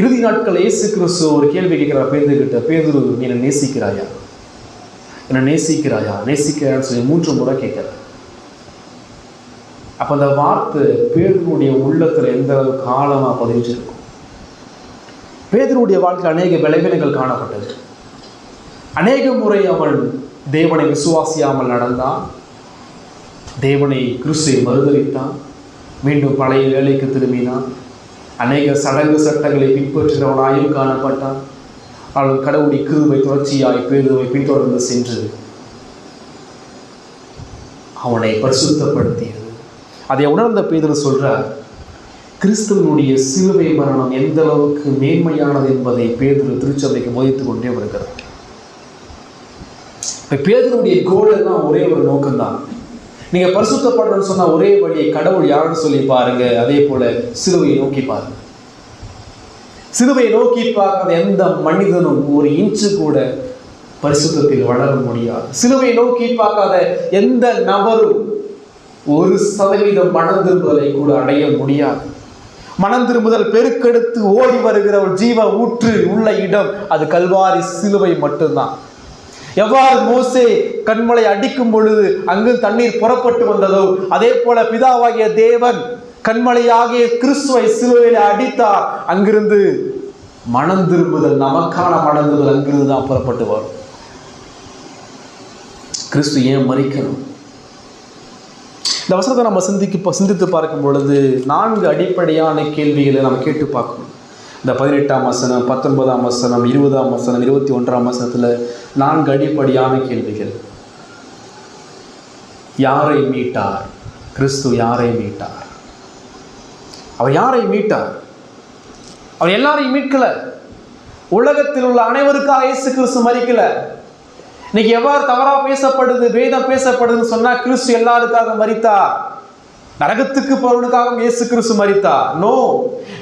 இறுதி நாட்கள் இயேசு கிறிஸ்து ஒரு கேள்வி கேட்கிறார் பேதுரு கிட்ட, பேதுரு நீ என்னை நேசிக்கிறாயா, என்னை நேசிக்கிறாயா, நேசிக்கிறான்னு சொல்லி 3 முறை கேட்கிறார். அப்ப அந்த வார்த்தை பேதுருடைய உள்ளத்துல எந்த அளவுக்கு ஆழமா பதிஞ்சிருக்கும். பேதுருடைய வாழ்க்கையில் அநேக விளைவினங்கள் காணப்பட்டது. அநேக முறை அவன் தேவனை விசுவாசியாமல் நடந்தான், தேவனை கிறிஸ்துவை மறுதலித்தான், மீண்டும் பழைய வேலைக்கு திரும்பினான், அநேக சடங்கு சட்டங்களை பின்பற்றுகிறவனாயும் காணப்பட்டான். அவள் கடவுளை கிருபை தொடர்ச்சியாய் பேதுருவை பின்தொடர்ந்து சென்று அவனை பரிசுத்தப்படுத்தியது. அதை உணர்ந்த பேதுரு சொல்றார், கிறிஸ்துவனுடைய சிலுவை மரணம் எந்த அளவுக்கு மேன்மையானது என்பதை பேதுரு திருச்சபைக்கு போதித்துக் கொண்டே வருகிறார். பேதுருடைய கோல் எல்லாம் ஒரே ஒரு நோக்கம்தான். நீங்க பரிசுத்தப்படணும்னு சொன்னா ஒரே வழியை கடவுள் யாருன்னு சொல்லி பாருங்க, அதே போல சிலுவையை நோக்கி பாருங்க. சிலுவையை நோக்கி பார்க்காத எந்த மனிதனும் ஒரு இன்ச்சு கூட பரிசுத்தத்தில் வளர முடியாது. சிலுவையை நோக்கி பார்க்காத எந்த நபரும் 1% மனம் திரும்புதலை கூட அடைய முடியாது. மனம் திரும்புதல் பெருக்கெடுத்து ஓடி வருகிற ஒரு ஜீவ ஊற்று உள்ள இடம் அது கல்வாரி சிலுவை மட்டும்தான். எவ்வாறு மோசே கன்மலை அடிக்கும் பொழுது அங்கு தண்ணீர் புறப்பட்டு வந்ததோ, அதே போல பிதாவாகிய தேவன் கண்மலையாகிய கிறிஸ்துவை சிலுவையில அடித்தார். அங்கிருந்து மனம் திரும்புதல், நமக்கான மனம் திரும்புதல் அங்கிருந்து தான் புறப்பட்டு வரும். கிறிஸ்து ஏன் மரிக்கணும்? இந்த வசனத்தை நம்ம சிந்தித்து பார்க்கும் பொழுது 4 அடிப்படையான கேள்விகளை நம்ம கேட்டு பார்க்கணும். இந்த 18ஆம் வசனம், 19ஆம் வசனம், 20ஆம் வசனம், 21ஆம் வசனத்துல 4 அடிப்படையான கேள்விகள். யாரை மீட்டார்? கிறிஸ்து யாரை மீட்டார்? அவர் யாரை மீட்டார்? அவர் எல்லாரையும் மீட்கல. உலகத்தில் உள்ள அனைவருக்காக இயேசு கிறிஸ்து மரிக்கல. இன்னைக்கு எவ்வாறு தவறா பேசப்படுது, வேதம் பேசப்படுதுன்னு சொன்னா கிறிஸ்து எல்லாருக்காக மரித்தார், நரகத்துக்கு போறவனுக்காக இயேசு கிறிஸ்து மரித்தார். நோ,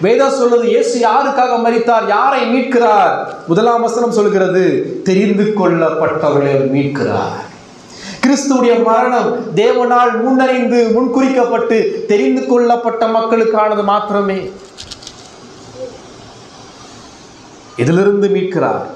வேதம் சொல்லுது இயேசு யாருக்காக மரித்தார், யாரை மீட்கிறார்? 1ஆம் வசனம் சொல்கிறது, தெரிந்து கொள்ளப்பட்டவர்களை மீட்கிறார். கிறிஸ்துவுடைய மரணம் தேவனால் முன்னறிந்து முன்குறிக்கப்பட்டு தெரிந்து கொள்ளப்பட்ட மக்களுக்கானது மாத்திரமே. இதிலிருந்து மீட்கிறார்.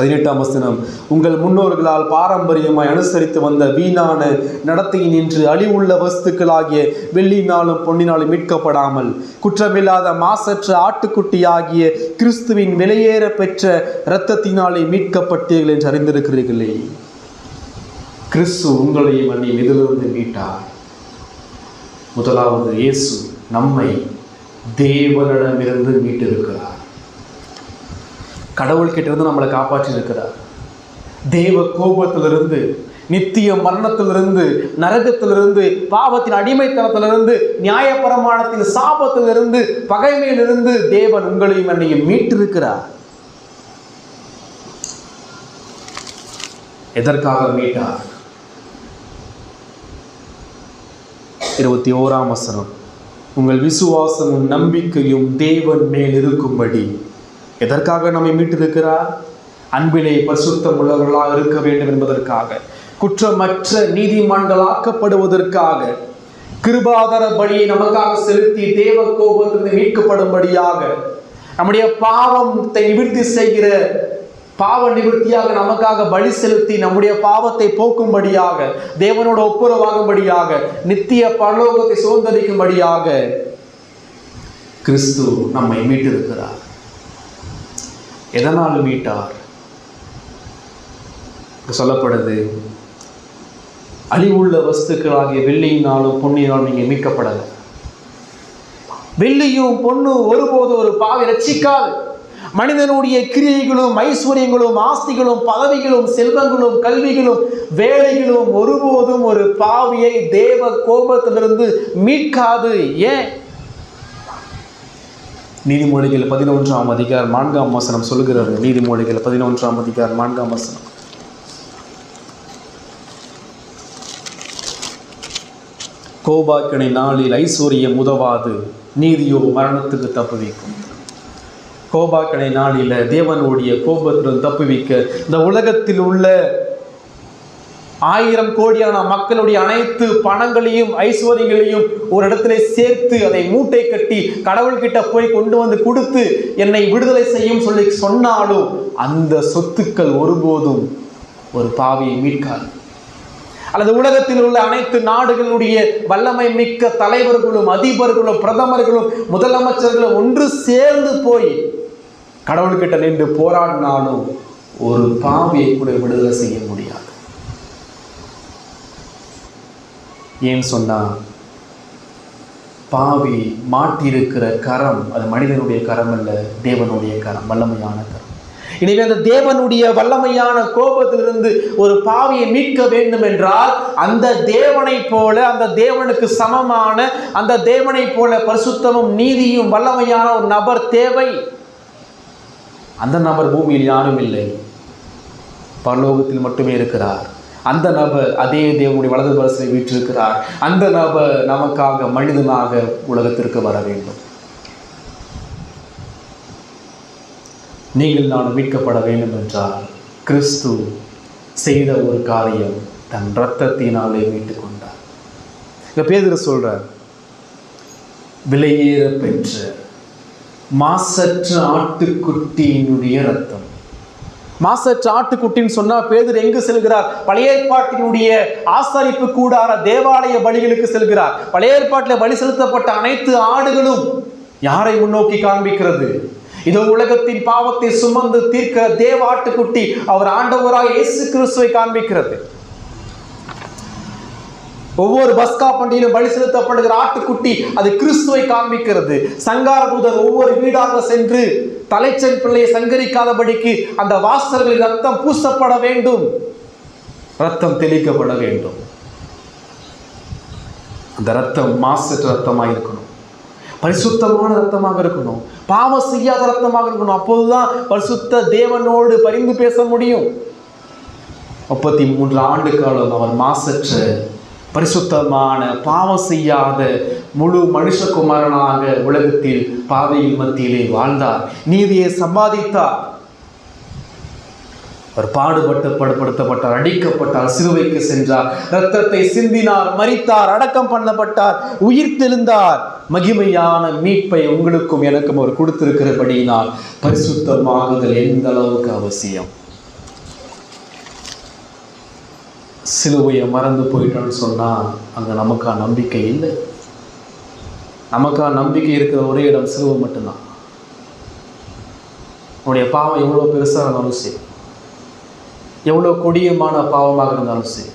18ஆம் வசனம், உங்கள் முன்னோர்களால் பாரம்பரியமாய் அனுசரித்து வந்த வீணான நடத்தையின் இன்று அழிவுள்ள வஸ்துக்களாகிய வெள்ளினாலும் பொன்னினாலும் மீட்கப்படாமல் குற்றமில்லாத மாசற்ற ஆட்டுக்குட்டி ஆகிய கிறிஸ்துவின் விலையேற பெற்ற இரத்தத்தினாலே மீட்கப்பட்டீர்கள் என்று அறிந்திருக்கிறீர்களே. கிறிஸ்து உங்களையும் என்னையும் இதிலிருந்து மீட்டார். முதலாவது, இயேசு நம்மை தேவனிடமிருந்து மீட்டிருக்கிறார். கடவுள் கிட்ட இருந்து நம்மளை காப்பாற்றி இருக்கிறார். தேவ கோபத்திலிருந்து, நித்திய மரணத்திலிருந்து, நரகத்திலிருந்து, பாவத்தின் அடிமைத்தனத்திலிருந்து, நியாயப்பிரமாணத்தின் சாபத்திலிருந்து, பகைமையிலிருந்து தேவன் உங்களையும் என்னையும் மீட்டிருக்கிறார். எதற்காக மீட்டார்? 21ஆம் வசனம், உங்கள் விசுவாசமும் நம்பிக்கையும் தேவன் மேல் இருக்கும்படி. எதற்காக நம்மை மீட்டிருக்கிறார்? அன்பிலே பரிசுத்தம் உள்ளவர்களாக இருக்க வேண்டும் என்பதற்காக, குற்றமற்ற நீதிமான்களாக்கப்படுவதற்காக, கிருபாதார பலியை நமக்காக செலுத்தி தேவ கோபத்திலிருந்து மீட்கப்படும்படியாக, நம்முடைய பாவத்தை நிவர்த்தி செய்கிற பாவ நிவர்த்தியாக நமக்காக பலி செலுத்தி நம்முடைய பாவத்தை போக்கும்படியாக, தேவனோட ஒப்புரவாகும்படியாக, நித்திய பரலோகத்தை சுதந்தரிக்கும்படியாக கிறிஸ்து நம்மை மீட்டிருக்கிறார். எதனால் மீட்டார்? சொல்லப்படுது, அழிவுள்ள வஸ்துக்களாகிய வெள்ளியினாலும் பொன்னினாலும் நீங்க மீட்கப்படலை. வெள்ளியும் பொண்ணு ஒருபோது ஒரு பாவி ரட்சிக்காது. மனிதனுடைய கிரியைகளும் ஐஸ்வர்யங்களும் ஆஸ்திகளும் பதவிகளும் செல்வங்களும் கல்விகளும் வேலைகளும் ஒருபோதும் ஒரு பாவியை தேவ கோபத்திலிருந்து மீட்காது. ஏன்? நீதிமொழிகள் 11ஆம் அதிகாரம் 4ஆம் வசனம் சொல்லுகிறது. நீதிமொழிகள் 11ஆம் அதிகாரம் 4ஆம் வசனம், கோபாக்கினை நாளில் ஐஸ்வர்யம் உதவாது, நீதியோ மரணத்துக்கு தப்புவிக்கும். கோபாக்கினை நாளில் தேவனுடைய கோபத்திலிருந்து தப்புவிக்க இந்த உலகத்தில் உள்ள 1000 கோடியான மக்களுடைய அனைத்து பணங்களையும் ஐஸ்வர்யங்களையும் ஒரு இடத்துல சேர்த்து அதை மூட்டை கட்டி கடவுள்கிட்ட போய் கொண்டு வந்து கொடுத்து என்னை விடுதலை செய்யும் சொல்லி சொன்னாலும் அந்த சொத்துக்கள் ஒருபோதும் ஒரு பாவியை மீட்காது. அல்லது உலகத்தில் உள்ள அனைத்து நாடுகளுடைய வல்லமை மிக்க தலைவர்களும் அதிபர்களும் பிரதமர்களும் முதலமைச்சர்களும் ஒன்று சேர்ந்து போய் கடவுள்கிட்ட நின்று போராடினாலும் ஒரு பாவியை கூட விடுதலை செய்ய முடியாது. ஏன் சொன்னா, பாவி மாட்டிருக்கிற கரம் அது மனிதனுடைய கரம் அல்ல, தேவனுடைய கரம், வல்லமையான கரம். எனவே அந்த தேவனுடைய வல்லமையான கோபத்திலிருந்து ஒரு பாவியை மீட்க வேண்டும் என்றால் அந்த தேவனை போல, அந்த தேவனுக்கு சமமான, அந்த தேவனை போல பரிசுத்தமும் நீதியும் வல்லமையான ஒரு நபர் தேவை. அந்த நபர் பூமியில் யாரும் இல்லை, பரலோகத்தில் மட்டுமே இருக்கிறார். அந்த நபர் அதே தேவனுடைய வலது பரிசில் வீற்றிருக்கிறார். அந்த நபர் நமக்காக மனிதனாக உலகத்திற்கு வர வேண்டும். நீங்கள் நான் மீட்கப்பட வேண்டும் என்றால் கிறிஸ்து செய்த ஒரு காரியம், தன் இரத்தத்தினாலே மீட்டுக் கொண்டார். இங்க பேதுரு சொல்றார், விலையேற பெற்ற மாசற்ற ஆட்டுக்குட்டியினுடைய ரத்தம். மாசற்ற ஆட்டுக்குட்டின்னு சொன்னா பேதுரு எங்கு செல்கிறார்? பழைய ஏற்பாட்டினுடைய ஆசரிப்பு கூடார தேவாலய பலிகளுக்கு செல்கிறார். பழைய ஏற்பாட்டில் பலி செலுத்தப்பட்ட அனைத்து ஆடுகளும் யாரை முன்னோக்கி காண்பிக்கிறது? இதோ உலகத்தின் பாவத்தை சுமந்து தீர்க்க தேவ ஆட்டுக்குட்டி, அவர் ஆண்டவராக இயேசு கிறிஸ்துவை காண்பிக்கிறது. ஒவ்வொரு பஸ்கா பண்டிகையிலும் பலி செலுத்தப்படுகிற ஆட்டுக்குட்டி அது கிறிஸ்துவை காண்பிக்கிறது. சங்கார தூதர் ஒவ்வொரு வீடாக சென்று தலைச்சன் பிள்ளையை சங்கரிக்காதபடிக்கு அந்த வாசல்களில் ரத்தம் பூசப்பட வேண்டும், ரத்தம் தெளிக்கப்பட வேண்டும். அந்த ரத்தம் மாசற்ற ரத்தமாக இருக்கணும், பரிசுத்தமான ரத்தமாக இருக்கணும், பாவம் செய்யாத ரத்தமாக இருக்கணும். அப்போதுதான் பரிசுத்த தேவனோடு பரிந்து பேச முடியும். 33 ஆண்டு காலம் அவர் மாசற்ற பரிசுத்தமான பாவம் செய்யாத முழு மனுஷகுமாரனாக உலகத்தில் பாதையில் மத்தியிலே வாழ்ந்தார், நீதியை சம்பாதித்தார். அவர் பாடுபடுத்தப்பட்டார், அடிக்கப்பட்டார், சிலுவைக்கு சென்றார், இரத்தத்தை சிந்தினார், மரித்தார், அடக்கம் பண்ணப்பட்டார், உயிர் தெழுந்தார். மகிமையான மீட்பை உங்களுக்கும் எனக்கும் அவர் கொடுத்திருக்கிறபடியினால் பரிசுத்தமாகுதல் எந்த அளவுக்கு அவசியம். சிலுவையை மறந்து போயிட்டோன்னு சொன்னால் அங்கே நமக்கா நம்பிக்கை இல்லை. நமக்கா நம்பிக்கை இருக்கிற ஒரே இடம் சிலுவை மட்டும்தான். உன்னுடைய பாவம் எவ்வளோ பெருசாக இருந்தாலும் சரி, எவ்வளோ கொடியமான பாவமாக இருந்தாலும் சரி,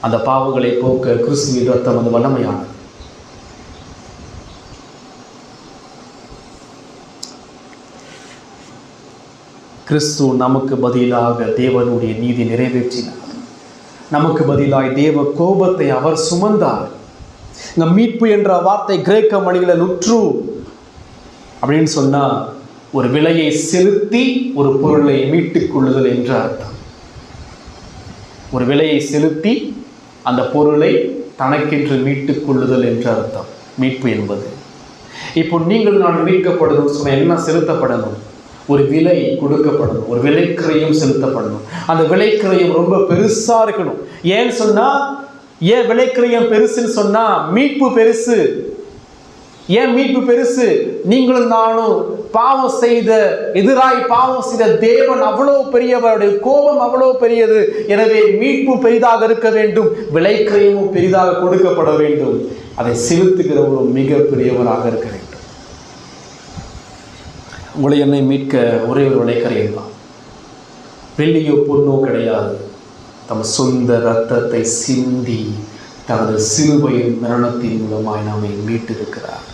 அந்த பாவங்களை போக்க கிறிஸ்துவின் ரத்தம் அது வல்லமையானது. கிறிஸ்து நமக்கு பதிலாக தேவனுடைய நீதி நிறைவேற்றினார். நமக்கு பதிலாய் தேவ கோபத்தை அவர் சுமந்தார். இந்த மீட்பு என்ற வார்த்தை கிரேக்க மொழியில நுற்று அப்படின்னு சொன்னா ஒரு விலையை செலுத்தி ஒரு பொருளை மீட்டுக் கொள்ளுதல் என்ற அர்த்தம். ஒரு விலையை செலுத்தி அந்த பொருளை தனக்கென்று மீட்டுக் கொள்ளுதல் என்ற அர்த்தம் மீட்பு என்பது. இப்போ நீங்கள் நான் மீட்கப்படணும் சொன்ன என்ன செலுத்தப்படணும்? ஒரு விலை கொடுக்கப்படணும், ஒரு விலைக்கிரயம் செலுத்தப்படணும். அந்த விலைக்கிரயம் ரொம்ப பெருசா இருக்கணும். ஏன்னு சொன்னா, ஏன் விலைக்கிரயம் பெருசுன்னு சொன்னா மீட்பு பெருசு. ஏன் மீட்பு பெருசு? நீங்களும் நானும் பாவம் செய்த எதிராய் பாவம் செய்த தேவன் அவ்வளவு பெரியவருடைய கோபம் அவ்வளவு பெரியது. எனவே மீட்பு பெரிதாக இருக்க வேண்டும், விலைக்கிரயமும் பெரிதாக கொடுக்கப்பட வேண்டும். அதை செலுத்துகிறவரும் மிக பெரியவராக இருக்க வேண்டும். உங்களை என்னை மீட்க ஒரே ஒரு விலைக்கரையில் தான், வெள்ளியோ பொண்ணோ கிடையாது. தம் சொந்த இரத்தத்தை சிந்தி தனது சிலுவையின் மரணத்தின் மூலமாய் நம்மை மீட்டிருக்கிறார்.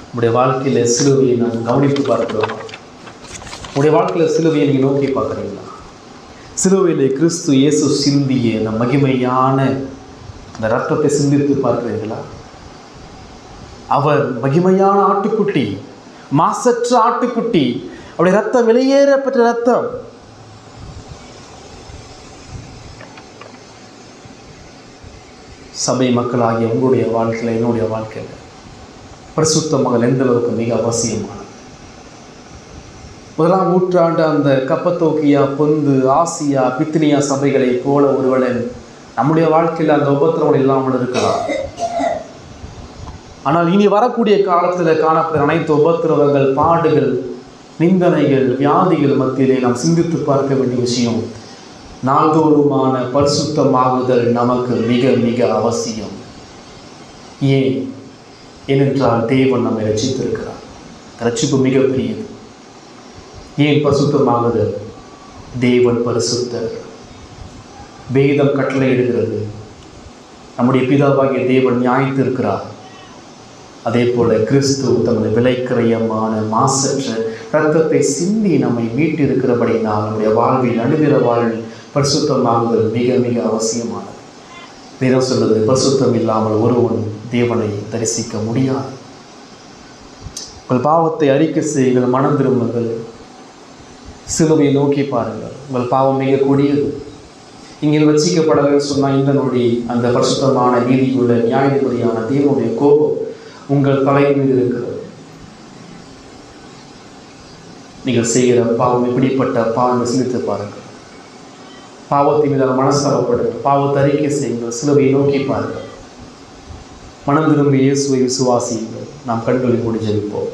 உங்களுடைய வாழ்க்கையில சிலுவையை நாம் கவனித்து பார்க்கிறோம். உங்களுடைய வாழ்க்கையில சிலுவையை நீங்க நோக்கி பார்க்குறீங்களா? சிலுவையிலே கிறிஸ்து இயேசு சிந்திய அந்த மகிமையான அந்த ரத்தத்தை சிந்தித்து பார்க்கிறீர்களா? அவர் மகிமையான ஆட்டுக்குட்டி, மாசற்ற ஆட்டுக்குட்டி. அவருடைய ரத்தம் வெளியேற பெற்ற ரத்தம். சபை மக்களாகிய உங்களுடைய வாழ்க்கையில், என்னுடைய வாழ்க்கையில் பரிசுத்தமாக எந்த அளவுக்கு மிக அவசியமானது. 1ஆம் நூற்றாண்டு அந்த கப்பத்தோக்கியா, பொந்து, ஆசியா, பித்தினியா சபைகளை போல ஒருவேளை நம்முடைய வாழ்க்கையில் அந்த உபத்திரவங்கள் இல்லாமல் இருக்கலாம். ஆனால் இனி வரக்கூடிய காலத்தில் காணப்படுகிற அனைத்து உபத்திரவங்கள், பாடுகள், நிந்தனைகள், வியாதிகள் மத்தியிலே நாம் சிந்தித்து பார்க்க வேண்டிய விஷயம், நாள்தோறுமான பரிசுத்தமாகுதல் நமக்கு மிக மிக அவசியம். ஏனென்றால் தேவன் நம்மை ரட்சித்திருக்கிறார். ரட்சிப்பு மிகப்பெரியது. ஏன் பரிசுத்தமாகுதல்? தேவன் பரிசுத்தர். வேதம் கட்டளையிடுகிறது. நம்முடைய பிதாவாகிய தேவன் நியாயத்திருக்கிறார். அதே போல கிறிஸ்து தமது விலைக்கிரயமான மாசற்ற இரத்தத்தை சிந்தி நம்மை மீட்டிருக்கிறபடினால் நம்முடைய வாழ்வில், நடுநிற வாழ்வில் பரிசுத்தமாகுதல் மிக மிக அவசியமானது. வேதம் சொல்வது, பரிசுத்தம் இல்லாமல் ஒருவன் தேவனை தரிசிக்க முடியாது. உங்கள் பாவத்தை அறிக்கை செய்யுங்கள், மனம் திரும்புங்கள், சிலுவையை நோக்கி பாருங்கள். உங்கள் பாவம் மிக கொடியது. இங்கே வச்சிக்கப்படலன்னு சொன்னால் இந்த நொடி அந்த பரிசுத்தமான நீதியுள்ள நியாயாதிபதியான தேவனுடைய கோபம் உங்கள் தலை மீது இருக்கிறது. நீங்கள் செய்கிற பாவம் எப்படிப்பட்ட பாவம் சிந்தித்து பாருங்கள். பாவத்தை மீதான மனஸ்தாபப்படுங்கள், பாவத்தை அறிக்கை செய்யுங்கள், சிலுவையை நோக்கி பாருங்கள், மனம் திரும்பி இயேசுவை விசுவாசியுங்கள். நாம் கண்களை மூடி ஜெபிப்போம்.